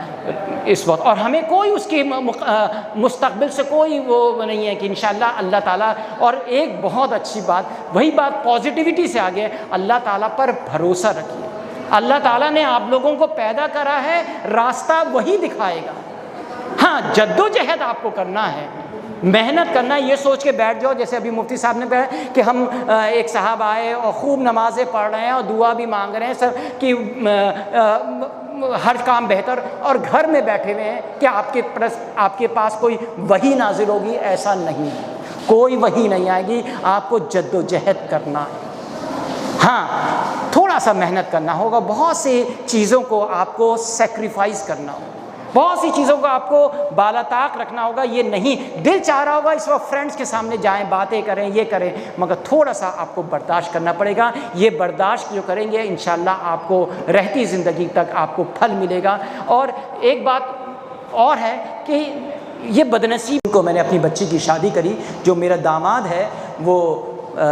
اس وقت، اور ہمیں کوئی اس کی مستقبل سے کوئی وہ نہیں ہے کہ انشاءاللہ اللہ تعالیٰ۔ اور ایک بہت اچھی بات، وہی بات پازیٹیوٹی سے آگے، اللہ تعالیٰ پر بھروسہ رکھیے، اللہ تعالیٰ نے آپ لوگوں کو پیدا کرا ہے، راستہ وہی دکھائے گا۔ ہاں جد و جہد آپ کو کرنا ہے، محنت کرنا ہے، یہ سوچ کے بیٹھ جاؤ جیسے ابھی مفتی صاحب نے کہا کہ ہم ایک صاحب آئے اور خوب نمازیں پڑھ رہے ہیں اور دعا بھی مانگ رہے ہیں سر کہ ہر کام بہتر، اور گھر میں بیٹھے ہوئے ہیں کہ آپ کے پاس کوئی وحی نازل ہوگی، ایسا نہیں ہے، کوئی وحی نہیں آئے گی، آپ کو جد و جہد کرنا ہے۔ ہاں تھوڑا سا محنت کرنا ہوگا، بہت سی چیزوں کو آپ کو سیکریفائز کرنا ہوگا، بہت سی چیزوں کو آپ کو بالا طاق رکھنا ہوگا۔ یہ نہیں دل چاہ رہا ہوگا اس وقت فرینڈس کے سامنے جائیں، باتیں کریں، یہ کریں، مگر تھوڑا سا آپ کو برداشت کرنا پڑے گا۔ یہ برداشت جو کریں گے انشاءاللہ آپ کو رہتی زندگی تک آپ کو پھل ملے گا۔ اور ایک بات اور ہے کہ یہ بدنصیب کو میں نے اپنی بچی کی شادی کری، جو میرا داماد ہے وہ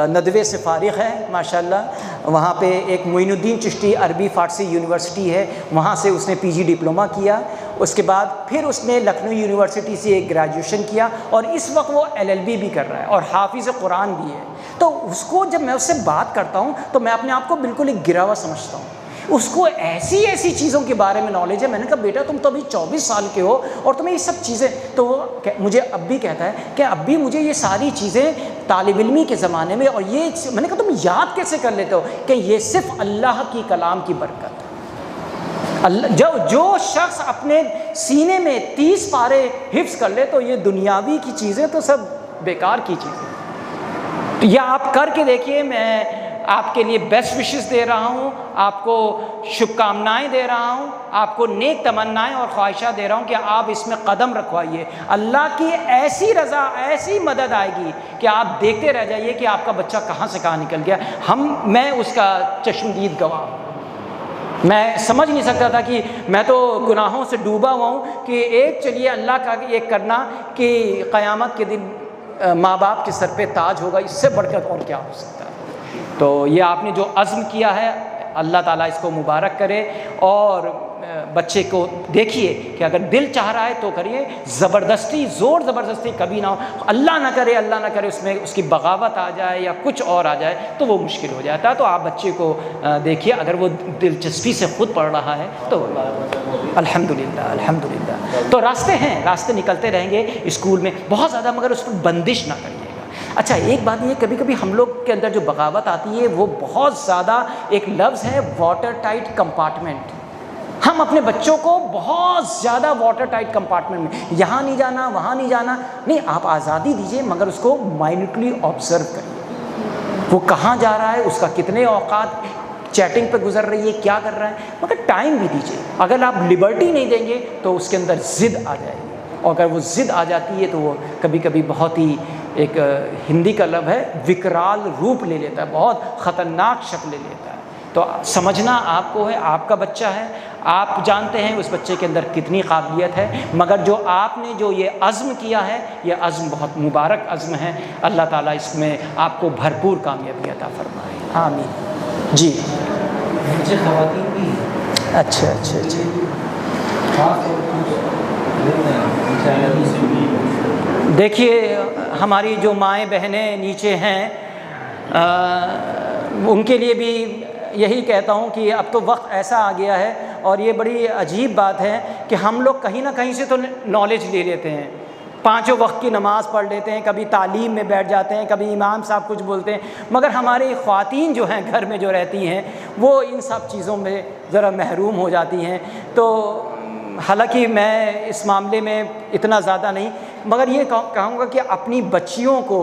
ندوے سے فارغ ہے ماشاءاللہ، وہاں پہ ایک معین الدین چشتی عربی فارسی یونیورسٹی ہے، وہاں سے اس نے PG ڈپلومہ کیا، اس کے بعد پھر اس نے لکھنؤ یونیورسٹی سے ایک گریجویشن کیا، اور اس وقت وہ LLB بھی کر رہا ہے اور حافظ قرآن بھی ہے۔ تو اس کو جب میں اس سے بات کرتا ہوں تو میں اپنے آپ کو بالکل ایک گرا ہوا سمجھتا ہوں، اس کو ایسی چیزوں کے بارے میں نالج ہے۔ میں نے کہا بیٹا تم تو ابھی 24 سال کے ہو اور تمہیں یہ سب چیزیں، تو وہ مجھے اب بھی کہتا ہے کہ اب بھی مجھے یہ ساری چیزیں طالب علمی کے زمانے میں، اور یہ میں نے کہا تم یاد کیسے کر لیتے ہو؟ کہ یہ صرف اللہ کی کلام کی برکت ہے۔ جو شخص اپنے سینے میں 30 پارے حفظ کر لے تو یہ دنیاوی کی چیزیں تو سب بیکار کی چیزیں، تو یہ آپ کر کے دیکھیے۔ میں آپ کے لیے بیسٹ وشز دے رہا ہوں، آپ کو شبھ کامنائیں دے رہا ہوں، آپ کو نیک تمنائیں اور خواہشات دے رہا ہوں کہ آپ اس میں قدم رکھوائیے۔ اللہ کی ایسی رضا، ایسی مدد آئے گی کہ آپ دیکھتے رہ جائیے کہ آپ کا بچہ کہاں سے کہاں نکل گیا۔ میں اس کا چشمدید گواہ ہوں۔ میں سمجھ نہیں سکتا تھا کہ میں تو گناہوں سے ڈوبا ہوا ہوں کہ ایک چلیے اللہ کا ایک کرنا کہ قیامت کے دن ماں باپ کے سر پہ تاج ہوگا، اس سے بڑھ کر اور کیا ہو سکتا ہے. تو یہ آپ نے جو عزم کیا ہے اللہ تعالیٰ اس کو مبارک کرے. اور بچے کو دیکھیے کہ اگر دل چاہ رہا ہے تو کریے، زبردستی زور زبردستی کبھی نہ ہو. اللہ نہ کرے اس میں اس کی بغاوت آ جائے یا کچھ اور آ جائے تو وہ مشکل ہو جاتا ہے. تو آپ بچے کو دیکھیے، اگر وہ دلچسپی سے خود پڑھ رہا ہے تو الحمدللہ. تو راستے نکلتے رہیں گے اسکول میں، بہت زیادہ مگر اس پر بندش نہ کریے گا. اچھا ایک بات یہ، کبھی کبھی ہم لوگ کے اندر جو بغاوت آتی ہے وہ بہت زیادہ، ایک لفظ ہے واٹر ٹائٹ کمپارٹمنٹ. ہم اپنے بچوں کو بہت زیادہ واٹر ٹائٹ کمپارٹمنٹ میں، یہاں نہیں جانا وہاں نہیں جانا، نہیں، آپ آزادی دیجیے مگر اس کو مائنوٹلی آبزرو کریے، وہ کہاں جا رہا ہے، اس کا کتنے اوقات چیٹنگ پہ گزر رہی ہے، کیا کر رہا ہے، مگر ٹائم بھی دیجیے. اگر آپ لبرٹی نہیں دیں گے تو اس کے اندر ضد آ جائے گی، اور اگر وہ ضد آ جاتی ہے تو وہ کبھی کبھی بہت ہی، ایک ہندی کا لفظ ہے وکرال روپ لے لیتا ہے، بہت خطرناک شکل لے لیتا ہے. تو سمجھنا آپ کو ہے، آپ کا بچہ ہے، آپ جانتے ہیں اس بچے کے اندر کتنی قابلیت ہے، مگر جو آپ نے جو یہ عزم کیا ہے، یہ عزم بہت مبارک عزم ہے. اللہ تعالیٰ اس میں آپ کو بھرپور کامیابی عطا فرمائے، آمین. جی نیچے خواتین بھی ہیں. اچھا دیکھیے ہماری جو مائیں بہنیں نیچے ہیں، ان کے لیے بھی یہی کہتا ہوں کہ اب تو وقت ایسا آ گیا ہے، اور یہ بڑی عجیب بات ہے کہ ہم لوگ کہیں نہ کہیں سے تو نالج لے لیتے ہیں، 5 وقت کی نماز پڑھ لیتے ہیں، کبھی تعلیم میں بیٹھ جاتے ہیں، کبھی امام صاحب کچھ بولتے ہیں، مگر ہماری خواتین جو ہیں گھر میں جو رہتی ہیں وہ ان سب چیزوں میں ذرا محروم ہو جاتی ہیں. تو حالانکہ میں اس معاملے میں اتنا زیادہ نہیں، مگر یہ کہوں گا کہ اپنی بچیوں کو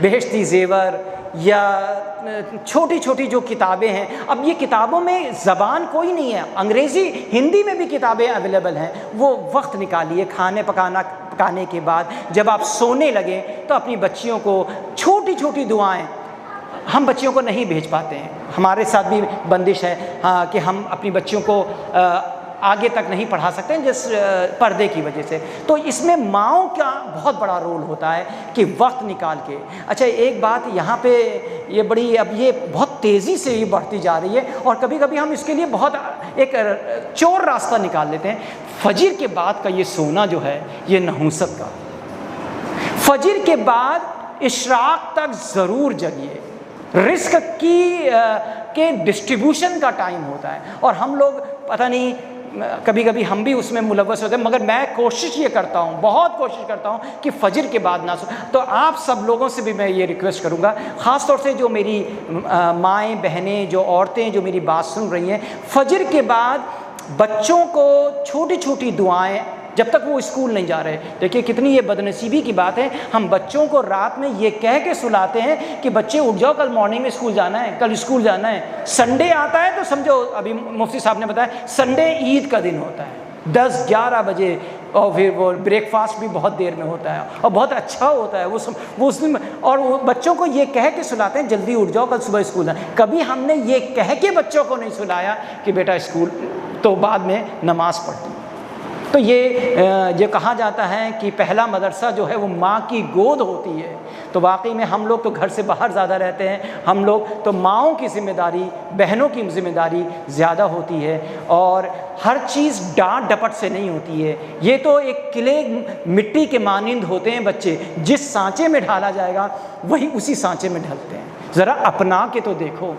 بہشتی زیور یا چھوٹی چھوٹی جو کتابیں ہیں، اب یہ کتابوں میں زبان کوئی نہیں ہے، انگریزی ہندی میں بھی کتابیں اویلیبل ہیں، وہ وقت نکالیے کھانے پکانے کے بعد جب آپ سونے لگیں تو اپنی بچیوں کو چھوٹی چھوٹی دعائیں، ہم بچیوں کو نہیں بھیج پاتے ہیں، ہمارے ساتھ بھی بندش ہے کہ ہم اپنی بچیوں کو آگے تک نہیں پڑھا سکتے ہیں جس پردے کی وجہ سے. تو اس میں ماؤں کا بہت بڑا رول ہوتا ہے کہ وقت نکال کے. اچھا ایک بات یہاں پہ یہ بڑی، اب یہ بہت تیزی سے یہ بڑھتی جا رہی ہے، اور کبھی کبھی ہم اس کے لیے بہت ایک چور راستہ نکال لیتے ہیں. فجر کے بعد کا یہ سونا جو ہے یہ نحوست کا، فجر کے بعد اشراق تک ضرور جگیے. رزق کے ڈسٹریبیوشن کا ٹائم ہوتا ہے، اور ہم لوگ پتہ نہیں کبھی کبھی ہم بھی اس میں ملوث ہوتے ہیں، مگر میں کوشش یہ کرتا ہوں، بہت کوشش کرتا ہوں کہ فجر کے بعد نہ سو. تو آپ سب لوگوں سے بھی میں یہ ریکویسٹ کروں گا، خاص طور سے جو میری مائیں بہنیں، جو عورتیں جو میری بات سن رہی ہیں، فجر کے بعد بچوں کو چھوٹی چھوٹی دعائیں، جب تک وہ اسکول نہیں جا رہے. دیکھیے کتنی یہ بدنصیبی کی بات ہے، ہم بچوں کو رات میں یہ کہہ کے سلاتے ہیں کہ بچے اٹھ جاؤ، کل مارننگ میں اسکول جانا ہے، کل اسکول جانا ہے. سنڈے آتا ہے تو سمجھو، ابھی مفتی صاحب نے بتایا سنڈے عید کا دن ہوتا ہے 10-11 بجے، اور پھر وہ بریک فاسٹ بھی بہت دیر میں ہوتا ہے اور بہت اچھا ہوتا ہے وہ اس دن. اور وہ بچوں کو یہ کہہ کے سلاتے ہیں جلدی اٹھ جاؤ، کل صبح اسکول جانا. کبھی ہم نے یہ کہہ کے بچوں کو نہیں سلایا کہ بیٹا اسکول، تو بعد میں نماز پڑھتی. تو یہ کہا جاتا ہے کہ پہلا مدرسہ جو ہے وہ ماں کی گود ہوتی ہے. تو واقعی میں ہم لوگ تو گھر سے باہر زیادہ رہتے ہیں، ہم لوگ تو ماؤں کی ذمہ داری، بہنوں کی ذمہ داری زیادہ ہوتی ہے، اور ہر چیز ڈانٹ ڈپٹ سے نہیں ہوتی ہے. یہ تو ایک قلعے مٹی کے مانند ہوتے ہیں بچے، جس سانچے میں ڈھالا جائے گا وہی اسی سانچے میں ڈھلتے ہیں. ذرا اپنا کے تو دیکھو.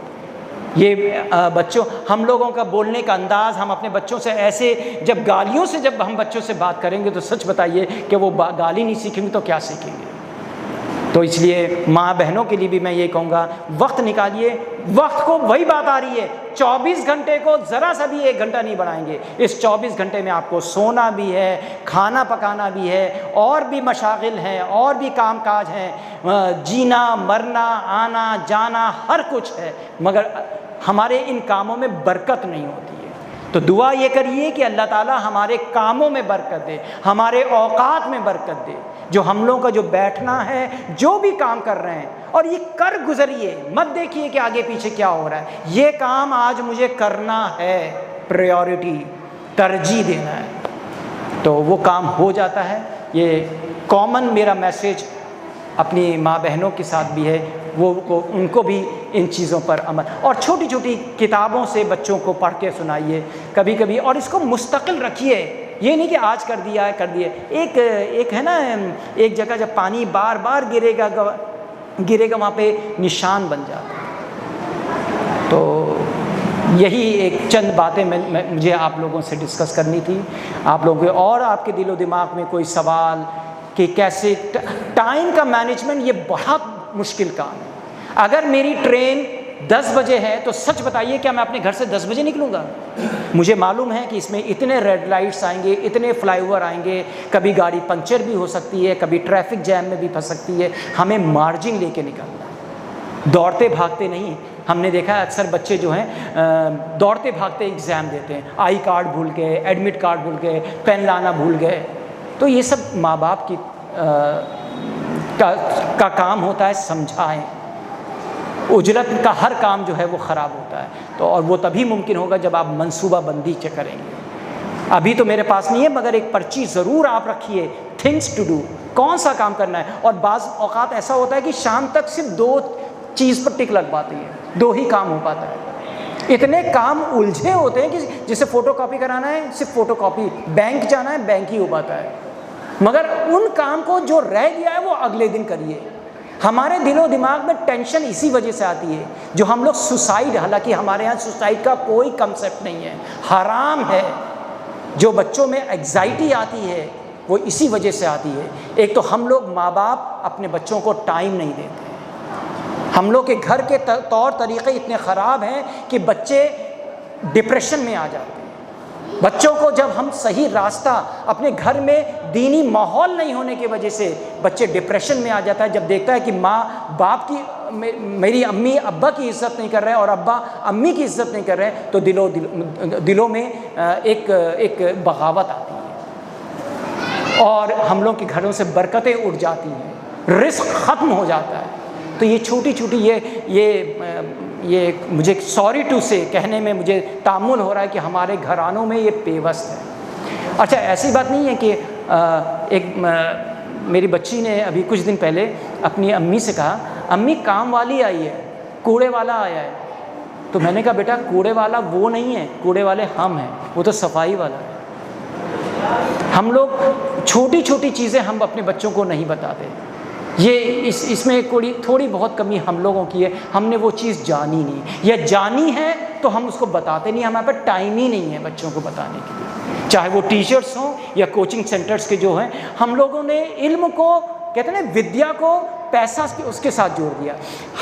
یہ بچوں، ہم لوگوں کا بولنے کا انداز، ہم اپنے بچوں سے ایسے، جب گالیوں سے جب ہم بچوں سے بات کریں گے تو سچ بتائیے کہ وہ گالی نہیں سیکھیں گے تو کیا سیکھیں گے. تو اس لیے ماں بہنوں کے لیے بھی میں یہ کہوں گا، وقت نکالیے. وقت کو وہی بات آ رہی ہے، 24 گھنٹے کو ذرا سا بھی 1 گھنٹہ نہیں بڑھائیں گے. اس 24 گھنٹے میں آپ کو سونا بھی ہے، کھانا پکانا بھی ہے، اور بھی مشاغل ہیں، اور بھی کام کاج ہیں، جینا مرنا آنا جانا ہر کچھ ہے، مگر ہمارے ان کاموں میں برکت نہیں ہوتی ہے. تو دعا یہ کریے کہ اللہ تعالیٰ ہمارے کاموں میں برکت دے، ہمارے اوقات میں برکت دے. جو ہم لوگوں کا جو بیٹھنا ہے، جو بھی کام کر رہے ہیں، اور یہ کر گزریے، مت دیکھیے کہ آگے پیچھے کیا ہو رہا ہے. یہ کام آج مجھے کرنا ہے، پریورٹی، ترجیح دینا ہے، تو وہ کام ہو جاتا ہے. یہ کامن میرا میسیج اپنی ماں بہنوں کے ساتھ بھی ہے، ان کو بھی ان چیزوں پر عمل، اور چھوٹی چھوٹی کتابوں سے بچوں کو پڑھ کے سنائیے کبھی کبھی، اور اس کو مستقل رکھیے، یہ نہیں کہ آج کر دیا ایک ہے نا، ایک جگہ جب پانی بار بار گرے گا وہاں پہ نشان بن جاتا ہے۔ تو یہی ایک چند باتیں مجھے آپ لوگوں سے ڈسکس کرنی تھی، آپ لوگوں کے، اور آپ کے دل و دماغ میں کوئی سوال کہ کیسے ٹائم کا مینجمنٹ، یہ بہت مشکل کام ہے۔ اگر میری ٹرین 10 بجے ہے تو سچ بتائیے کیا میں اپنے گھر سے 10 بجے نکلوں گا؟ مجھے معلوم ہے کہ اس میں اتنے ریڈ لائٹس آئیں گے، اتنے فلائی اوور آئیں گے، کبھی گاڑی پنچر بھی ہو سکتی ہے، کبھی ٹریفک جیم میں بھی پھنس سکتی ہے، ہمیں مارجن لے کے نکلنا ہے، دوڑتے بھاگتے نہیں۔ ہم نے دیکھا ہے اکثر بچے جو ہیں دوڑتے بھاگتے ایگزام دیتے ہیں، آئی کارڈ بھول گئے، ایڈمٹ کارڈ بھول گئے، پین لانا بھول گئے، تو یہ سب ماں باپ کی کا کام ہوتا ہے، سمجھائیں۔ اجرت کا ہر کام جو ہے وہ خراب ہوتا ہے، تو اور وہ تبھی ممکن ہوگا جب آپ منصوبہ بندی کریں گے۔ ابھی تو میرے پاس نہیں ہے، مگر ایک پرچی ضرور آپ رکھیے، تھنگس ٹو ڈو، کون سا کام کرنا ہے۔ اور بعض اوقات ایسا ہوتا ہے کہ شام تک صرف 2 چیز پر ٹک لگ پاتی ہے، 2 ہی کام ہو پاتا ہے، اتنے کام الجھے ہوتے ہیں کہ جسے فوٹو کاپی کرانا ہے صرف فوٹو کاپی، بینک جانا ہے بینک ہی ہو پاتا ہے، مگر ان کام کو جو رہ گیا ہے وہ اگلے دن کریے۔ ہمارے دل و دماغ میں ٹینشن اسی وجہ سے آتی ہے، جو ہم لوگ سوسائڈ، حالانکہ ہمارے یہاں سوسائڈ کا کوئی کنسیپٹ نہیں ہے، حرام ہے، جو بچوں میں ایگزائٹی آتی ہے وہ اسی وجہ سے آتی ہے۔ ایک تو ہم لوگ ماں باپ اپنے بچوں کو ٹائم نہیں دیتے، ہم لوگ کے گھر کے طور طریقے اتنے خراب ہیں کہ بچے ڈپریشن میں آ جاتے ہیں۔ بچوں کو جب ہم صحیح راستہ، اپنے گھر میں دینی ماحول نہیں ہونے کی وجہ سے بچے ڈپریشن میں آ جاتا ہے، جب دیکھتا ہے کہ ماں باپ کی، میری امی ابا کی عزت نہیں کر رہے اور ابا امی کی عزت نہیں کر رہے، تو دلوں میں ایک بغاوت آتی ہے، اور ہم لوگ کے گھروں سے برکتیں اٹھ جاتی ہیں، رزق ختم ہو جاتا ہے۔ تو یہ چھوٹی چھوٹی یہ مجھے سوری ٹو سے کہنے میں مجھے تامل ہو رہا ہے کہ ہمارے گھرانوں میں یہ پیوست ہے۔ اچھا، ایسی بات نہیں ہے کہ میری بچی نے ابھی کچھ دن پہلے اپنی امی سے کہا، امی کام والی آئی ہے، کوڑے والا آیا ہے، تو میں نے کہا بیٹا کوڑے والا وہ نہیں ہے، کوڑے والے ہم ہیں، وہ تو صفائی والا ہے۔ ہم لوگ چھوٹی چھوٹی چیزیں ہم اپنے بچوں کو نہیں بتاتے، یہ اس میں تھوڑی بہت کمی ہم لوگوں کی ہے، ہم نے وہ چیز جانی نہیں، یا جانی ہے تو ہم اس کو بتاتے نہیں، ہمارے پاس ٹائم ہی نہیں ہے بچوں کو بتانے کے لیے، چاہے وہ ٹیچرس ہوں یا کوچنگ سینٹرز کے جو ہیں۔ ہم لوگوں نے علم کو، کہتے ہیں ودیا کو پیسہ اس کے ساتھ جوڑ دیا۔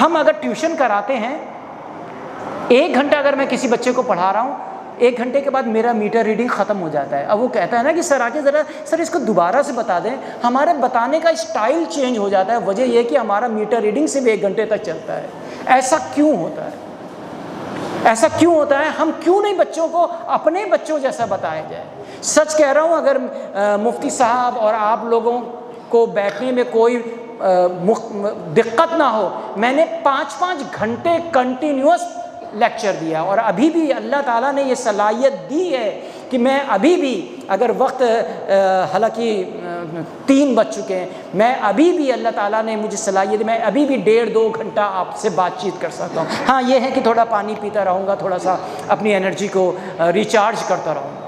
ہم اگر ٹیوشن کراتے ہیں، 1 گھنٹہ اگر میں کسی بچے کو پڑھا رہا ہوں، 1 گھنٹے کے بعد میرا میٹر ریڈنگ ختم ہو جاتا ہے، اب وہ کہتا ہے نا کہ سر آ کے ذرا سر اس کو دوبارہ سے بتا دیں، ہمارے بتانے کا اسٹائل چینج ہو جاتا ہے۔ وجہ یہ کہ ہمارا میٹر ریڈنگ صرف 1 گھنٹے تک چلتا ہے۔ ایسا کیوں ہوتا ہے؟ ایسا کیوں ہوتا ہے؟ ہم کیوں نہیں بچوں کو اپنے بچوں جیسا بتایا جائے؟ سچ کہہ رہا ہوں، اگر مفتی صاحب اور آپ لوگوں کو بیٹھنے میں کوئی دقت نہ ہو، میں نے 5 گھنٹے کنٹینیوس لیکچر دیا، اور ابھی بھی اللہ تعالیٰ نے یہ صلاحیت دی ہے کہ میں ابھی بھی اگر وقت، حالانکہ 3 بج چکے ہیں، میں ابھی بھی اللہ تعالیٰ نے مجھے صلاحیت، میں ابھی بھی 1.5-2 گھنٹہ آپ سے بات چیت کر سکتا ہوں۔ ہاں یہ ہے کہ تھوڑا پانی پیتا رہوں گا، تھوڑا سا اپنی انرجی کو ریچارج کرتا رہوں گا۔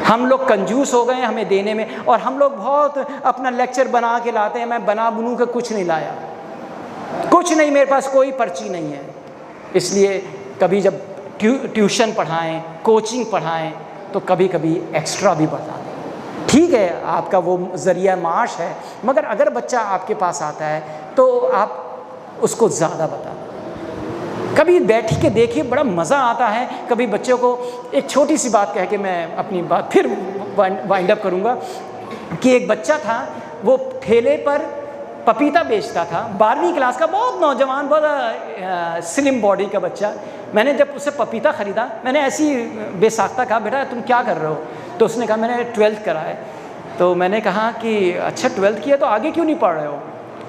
ہم لوگ کنجوس ہو گئے ہیں ہمیں دینے میں، اور ہم لوگ بہت اپنا لیکچر بنا کے لاتے ہیں۔ میں بنوں کے کچھ نہیں لایا، کچھ نہیں، میرے پاس کوئی پرچی نہیں ہے۔ اس لیے کبھی جب ٹیوشن پڑھائیں، کوچنگ پڑھائیں، تو کبھی کبھی ایکسٹرا بھی بتا دیں، ٹھیک ہے آپ کا وہ ذریعہ معاش ہے، مگر اگر بچہ آپ کے پاس آتا ہے تو آپ اس کو زیادہ بتا دیں۔ کبھی بیٹھ کے دیکھیے، بڑا مزہ آتا ہے۔ کبھی بچوں کو ایک چھوٹی سی بات کہہ کے میں اپنی بات پھر وائنڈ اپ کروں گا، کہ ایک بچہ تھا، وہ ٹھیلے پر پپیتا بیچتا تھا، 12ویں کلاس کا، بہت نوجوان، بہت سلم باڈی کا بچہ۔ میں نے جب اسے پپیتا خریدا، میں نے ایسی بے ساختہ کہا بیٹا تم کیا کر رہے ہو؟ تو اس نے کہا میں نے 12th کرا ہے۔ تو میں نے کہا کہ اچھا 12th کیا تو آگے کیوں نہیں پڑھ رہے ہو؟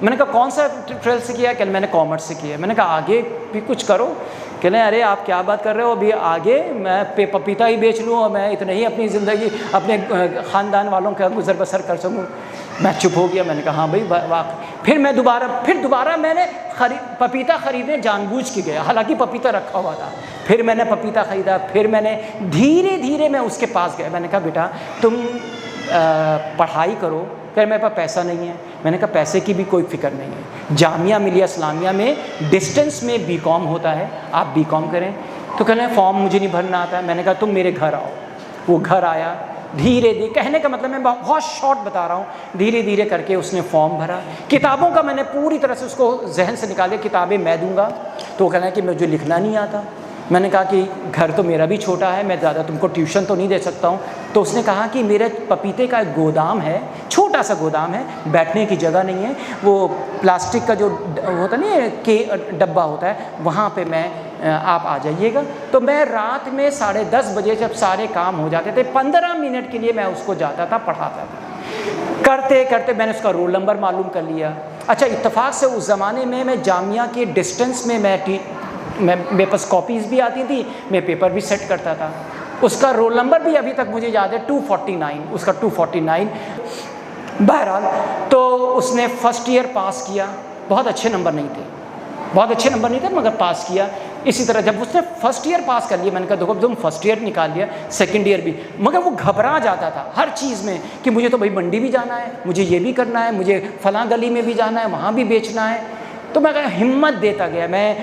میں نے کہا کون سا 12th سے کیا؟ کہ میں نے کامرس سے کیا ہے۔ میں نے کہا آگے بھی کچھ کرو؟ کہ نہیں ارے آپ کیا بات کر رہے ہو، ابھی آگے میں پپیتا ہی بیچ لوں اور میں اتنے ہی اپنی زندگی، اپنے خاندان والوں کا گزر بسر کر سکوں؟ میں چپ ہو گیا. میں نے کہا ہاں بھائی واقعی. پھر دوبارہ میں نے پپیتا خریدنے جان بوجھ کے گیا, حالانکہ پپیتا رکھا ہوا تھا. پھر میں نے پپیتا خریدا. پھر میں نے دھیرے دھیرے میں اس کے پاس گیا. میں نے کہا بیٹا تم پڑھائی کرو. کہ میرے پاس پیسہ نہیں ہے. میں نے کہا پیسے کی بھی کوئی فکر نہیں ہے, جامعہ ملیہ اسلامیہ میں ڈسٹنس میں بی کام ہوتا ہے, آپ بی کام کریں. تو کہنے فارم مجھے نہیں بھرنا آتا ہے. میں نے کہا تم میرے گھر آؤ. وہ گھر آیا. دھیرے دھیرے, کہنے کا مطلب میں بہت شارٹ بتا رہا ہوں, دھیرے دھیرے کر کے اس نے فارم بھرا. کتابوں کا میں نے پوری طرح سے اس کو ذہن سے نکالے, کتابیں میں دوں گا. تو وہ کہنا ہے کہ مجھے لکھنا نہیں آتا. میں نے کہا کہ گھر تو میرا بھی چھوٹا ہے, میں زیادہ تم کو ٹیوشن تو نہیں دے سکتا ہوں. تو اس نے کہا کہ میرے پپیتے کا ایک گودام ہے, چھوٹا سا گودام ہے, بیٹھنے کی جگہ نہیں ہے. وہ پلاسٹک کا جو ہوتا نہیں کہ ڈبہ ہوتا ہے, وہاں پہ میں آپ آ جائیے گا. تو میں رات میں 10:30 بجے جب سارے کام ہو جاتے تھے, 15 منٹ کے لیے میں اس کو جاتا تھا, پڑھاتا تھا. کرتے کرتے میں نے اس کا رول نمبر معلوم کر لیا. اچھا اتفاق سے اس زمانے میں جامعہ کے ڈسٹنس میں میرے پاس کاپیز بھی آتی تھیں, میں پیپر بھی سیٹ کرتا تھا. اس کا رول نمبر بھی ابھی تک مجھے یاد ہے 249, اس کا 249. بہرحال تو اس نے فرسٹ ایئر پاس کیا. بہت اچھے نمبر نہیں تھے مگر پاس کیا. اسی طرح جب اس نے فرسٹ ایئر پاس کر لیا, میں نے کہا دیکھو تم فرسٹ ایئر نکال لیا, سیکنڈ ایئر بھی. مگر وہ گھبرا جاتا تھا ہر چیز میں کہ مجھے تو بھائی منڈی بھی جانا ہے, مجھے یہ بھی کرنا ہے, مجھے فلاں گلی میں بھی جانا ہے, وہاں بھی بیچنا ہے. تو میں ہمت دیتا گیا, میں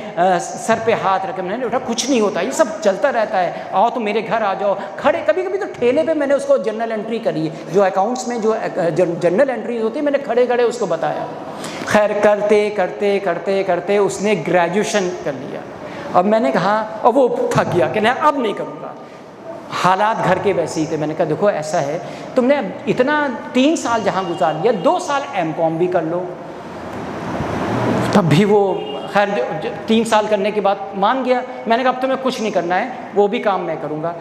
سر پہ ہاتھ رکھے. میں نے بیٹا کچھ نہیں ہوتا, یہ سب چلتا رہتا ہے, آؤ تو میرے گھر آ جاؤ. کھڑے کبھی کبھی تو ٹھیلے پہ میں نے اس کو جرنل انٹری کری ہے, جو اکاؤنٹس میں جو جرنل انٹریز ہوتی ہے, میں نے کھڑے کھڑے اس کو بتایا. خیر کرتے کرتے کرتے کرتے اس نے گریجویشن کر لیا. اب میں نے کہا, اور وہ تھک گیا کہ نہیں اب نہیں کروں گا. حالات گھر کے ویسے ہی تھے. میں نے کہا دیکھو ایسا ہے, تم نے اتنا 3 سال جہاں گزار لیا, 2 سال ایم کام بھی کر لو. تب بھی وہ خیر 3 سال کرنے کے بعد مان گیا. میں نے کہا اب تمہیں کچھ نہیں کرنا ہے, وہ بھی کام میں کروں گا.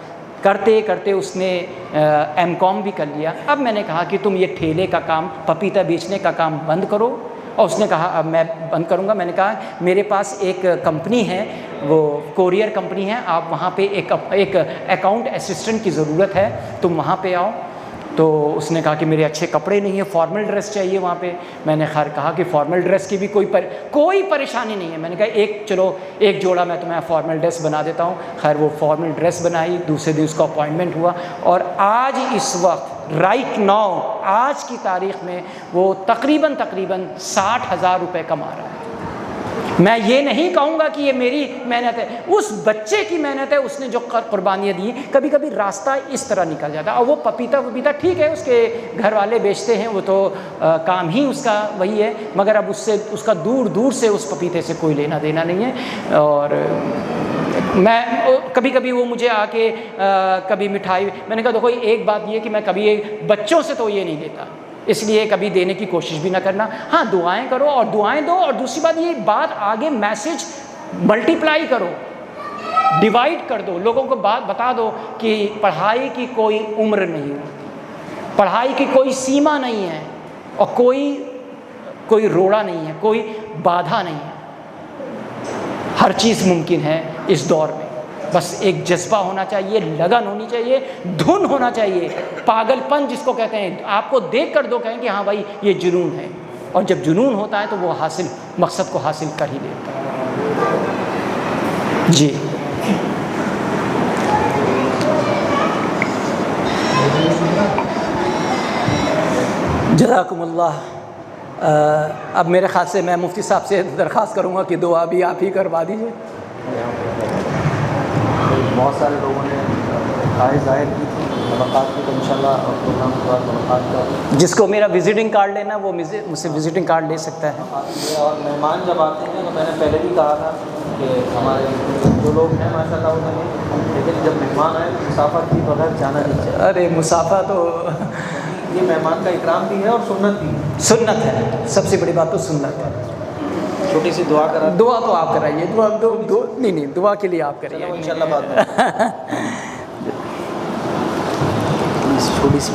کرتے کرتے اس نے ایم کام بھی کر لیا. اب میں نے کہا کہ تم یہ ٹھیلے کا کام, پپیتا بیچنے کا کام بند کرو. اور اس نے کہا اب میں بند کروں گا. میں نے کہا میرے پاس ایک کمپنی ہے, وہ کوریئر کمپنی ہے, آپ وہاں پہ ایک اکاؤنٹ اسسٹنٹ کی ضرورت ہے, تم وہاں پہ آؤ. تو اس نے کہا کہ میرے اچھے کپڑے نہیں ہیں, فارمل ڈریس چاہیے وہاں پہ. میں نے خیر کہا کہ فارمل ڈریس کی بھی کوئی پریشانی نہیں ہے. میں نے کہا چلو ایک جوڑا میں تمہیں فارمل ڈریس بنا دیتا ہوں. خیر وہ فارمل ڈریس بنائی. دوسرے دن اس کا اپوائنٹمنٹ ہوا, اور آج اس وقت رائٹ ناؤ آج کی تاریخ میں وہ تقریباً 60,000 روپے کما رہا ہے. میں یہ نہیں کہوں گا کہ یہ میری محنت ہے, اس بچے کی محنت ہے, اس نے جو قربانیاں دی. کبھی کبھی راستہ اس طرح نکل جاتا ہے. اور وہ پپیتا ٹھیک ہے, اس کے گھر والے بیچتے ہیں, وہ تو کام ہی اس کا وہی ہے, مگر اب اس کا دور دور سے اس پپیتے سے کوئی لینا دینا نہیں ہے. اور میں کبھی کبھی وہ مجھے آ کے کبھی مٹھائی, میں نے کہا دیکھو ایک بات یہ کہ میں کبھی بچوں سے تو یہ نہیں لیتا, اس لیے کبھی دینے کی کوشش بھی نہ کرنا. ہاں دعائیں کرو اور دعائیں دو. اور دوسری بات یہ بات آگے میسج ملٹیپلائی کرو, ڈیوائڈ کر دو, لوگوں کو بات بتا دو کہ پڑھائی کی کوئی عمر نہیں ہوتی, پڑھائی کی کوئی سیما نہیں ہے, اور کوئی روڑا نہیں ہے, کوئی بادھا نہیں ہے. ہر چیز ممکن ہے اس دور میں. بس ایک جذبہ ہونا چاہیے, لگن ہونی چاہیے, دھن ہونا چاہیے. پاگل پن جس کو کہتے ہیں, آپ کو دیکھ کر دو کہیں کہ ہاں بھائی یہ جنون ہے. اور جب جنون ہوتا ہے تو وہ مقصد کو حاصل کر ہی لیتا ہے. جی جزاکم اللہ. اب میرے خیال سے میں مفتی صاحب سے درخواست کروں گا کہ دعا بھی آپ ہی کروا دیجیے. بہت سارے لوگوں نے خواہش ظاہر کی تھی ملاقات کی, تو انشاءاللہ پروگرام کے بعد ملاقات کا. جس کو میرا وزٹنگ کارڈ لینا وہ مجھ سے وزٹنگ کارڈ لے سکتا ہے. اور مہمان جب آتے ہیں تو میں نے پہلے بھی کہا تھا کہ ہمارے جو لوگ ہیں ماشاءاللہ وہ نہیں, لیکن جب مہمان آئے تو مسافہ کی بغیر جانا نہیں چاہیے. ارے مسافہ تو یہ مہمان کا اکرام بھی ہے اور سنت بھی ہے. سنت ہے, سب سے بڑی بات تو سنت ہے. چھوٹی سی دعا کرا, دعا تو آپ کرائیے, نہیں دعا کے لیے آپ کریے انشاءاللہ بعد میں. چھوٹی سی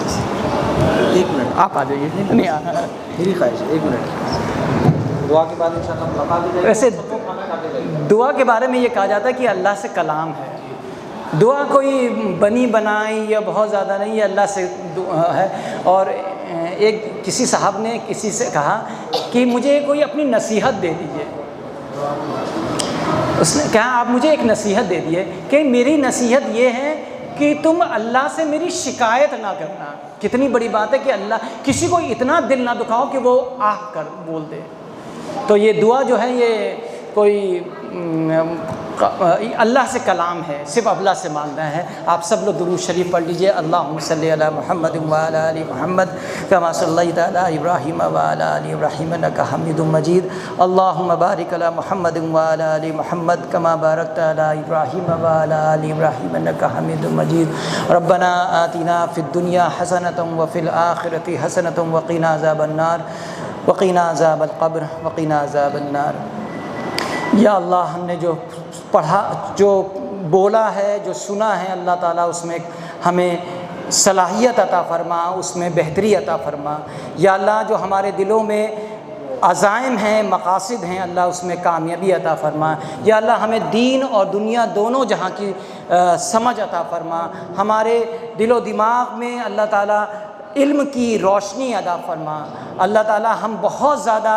1 منٹ آپ آ جائیے. نہیں میری خواہش ہے 1 منٹ, دعا کے بعد انشاءاللہ ملاقات ہو جائے گی. ویسے دعا کے بارے میں یہ کہا جاتا ہے کہ اللہ سے کلام ہے. دعا کوئی بنی بنائی یا بہت زیادہ نہیں, یہ اللہ سے ہے. اور ایک کسی صاحب نے کسی سے کہا کہ مجھے کوئی اپنی نصیحت دے دیجیے. اس نے کہا آپ مجھے ایک نصیحت دے دیے کہ میری نصیحت یہ ہے کہ تم اللہ سے میری شکایت نہ کرنا. کتنی بڑی بات ہے کہ اللہ کسی کو اتنا دل نہ دکھاؤ کہ وہ آہ کر بول دے. تو یہ دعا جو ہے یہ کوئی اللہ سے کلام ہے, صرف اللہ سے مانگنا ہے. آپ سب لوگ درود شریف پڑھ لیجئے. اللہم صلی علی محمد وعلی آل محمد کما صلیت علی ابراہیم وعلی آل ابراہیم انک حمید مجید. اللہم بارک علی محمد وعلی آل محمد کما بارکت علی ابراہیم وعلی آل ابراہیم انک حمید مجید. ربنا آتنا فی الدنیا حسنۃ وفی الآخرۃ حسنۃ وقنا عذاب النار وقنا عذاب القبر وقنا عذاب النار. یا اللہ ہم نے جو پڑھا, جو بولا ہے, جو سنا ہے, اللہ تعالیٰ اس میں ہمیں صلاحیت عطا فرما, اس میں بہتری عطا فرما. یا اللہ جو ہمارے دلوں میں عزائم ہیں, مقاصد ہیں, اللہ اس میں کامیابی عطا فرما. یا اللہ ہمیں دین اور دنیا دونوں جہاں کی سمجھ عطا فرما. ہمارے دل و دماغ میں اللہ تعالیٰ علم کی روشنی عطا فرما. اللہ تعالیٰ ہم بہت زیادہ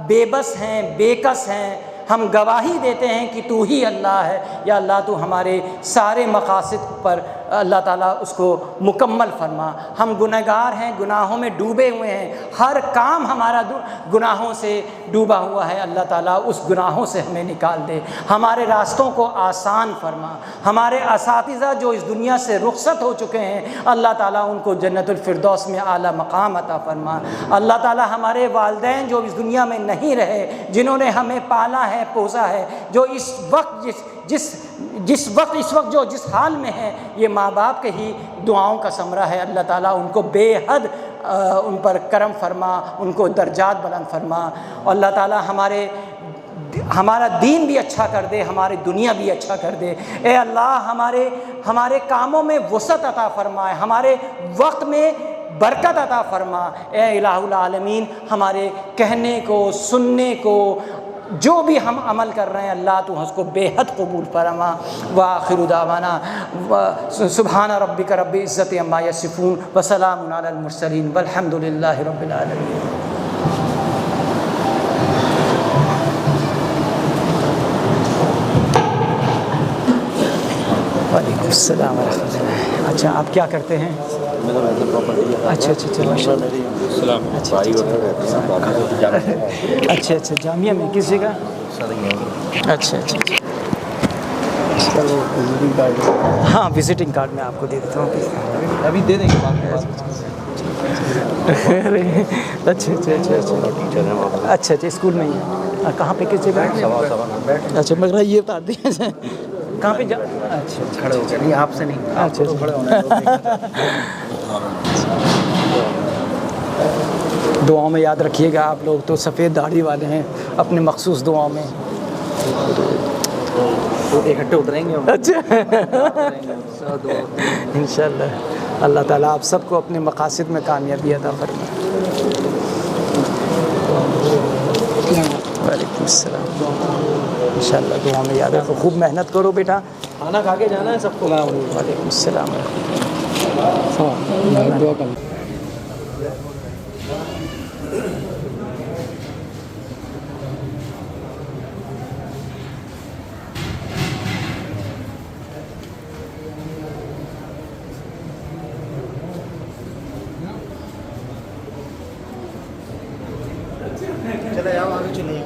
بے بس ہیں, بے کس ہیں. ہم گواہی دیتے ہیں کہ تو ہی اللہ ہے. یا اللہ تو ہمارے سارے مقاصد پر اللہ تعالیٰ اس کو مکمل فرما. ہم گنہگار ہیں, گناہوں میں ڈوبے ہوئے ہیں, ہر کام ہمارا گناہوں سے ڈوبا ہوا ہے. اللہ تعالیٰ اس گناہوں سے ہمیں نکال دے, ہمارے راستوں کو آسان فرما. ہمارے اساتذہ جو اس دنیا سے رخصت ہو چکے ہیں, اللہ تعالیٰ ان کو جنت الفردوس میں اعلیٰ مقام عطا فرما. اللہ تعالیٰ ہمارے والدین جو اس دنیا میں نہیں رہے, جنہوں نے ہمیں پالا ہے, پوسا ہے, جو اس وقت جس وقت جو جس حال میں ہے, یہ ماں باپ کے ہی دعاؤں کا ثمرہ ہے. اللہ تعالیٰ ان کو بے حد ان پر کرم فرما, ان کو درجات بلند فرما. اور اللہ تعالیٰ ہمارا دین بھی اچھا کر دے, ہماری دنیا بھی اچھا کر دے. اے اللہ ہمارے کاموں میں وسعت عطا فرمائے, ہمارے وقت میں برکت عطا فرما. اے الہ العالمین ہمارے کہنے کو, سننے کو, جو بھی ہم عمل کر رہے ہیں اللہ تو اس کو بے حد قبول فرما. وآخر دعوانا سبحان ربک رب العزت عما یصفون وسلام علی المرسلین والحمد للہ رب العالمین. وعلیکم السلام ورحمۃ اللہ. اچھا آپ کیا کرتے ہیں؟ اچھا ماشاء اللہ. اچھا جامعہ میں کس جگہ؟ اچھا ہاں وزٹنگ کارڈ میں آپ کو دے دیتا ہوں, ابھی دے دیں گے. اچھا اسکول میں ہی ہے. کہاں پہ کس جگہ؟ اچھا مگر یہ بتا دیں کہاں پہ جا. اچھا کھڑے ہو کے نہیں, آپ سے نہیں, اچھا کھڑے ہونا. دعاؤں میں یاد رکھیے گا, آپ لوگ تو سفید داڑھی والے ہیں, اپنے مخصوص دعاؤں میں اکٹھے اتریں گے. اچھا انشاءاللہ اللہ تعالیٰ آپ سب کو اپنے مقاصد میں کامیابی عطا فرمائے. وعلیکم السلام. انشاءاللہ دعا میں یاد رکھو, خوب محنت کرو بیٹا. کھانا کھا کے جانا ہے سب کو. وعلیکم السلام. چلے جاؤ, آگے چلے جاؤ.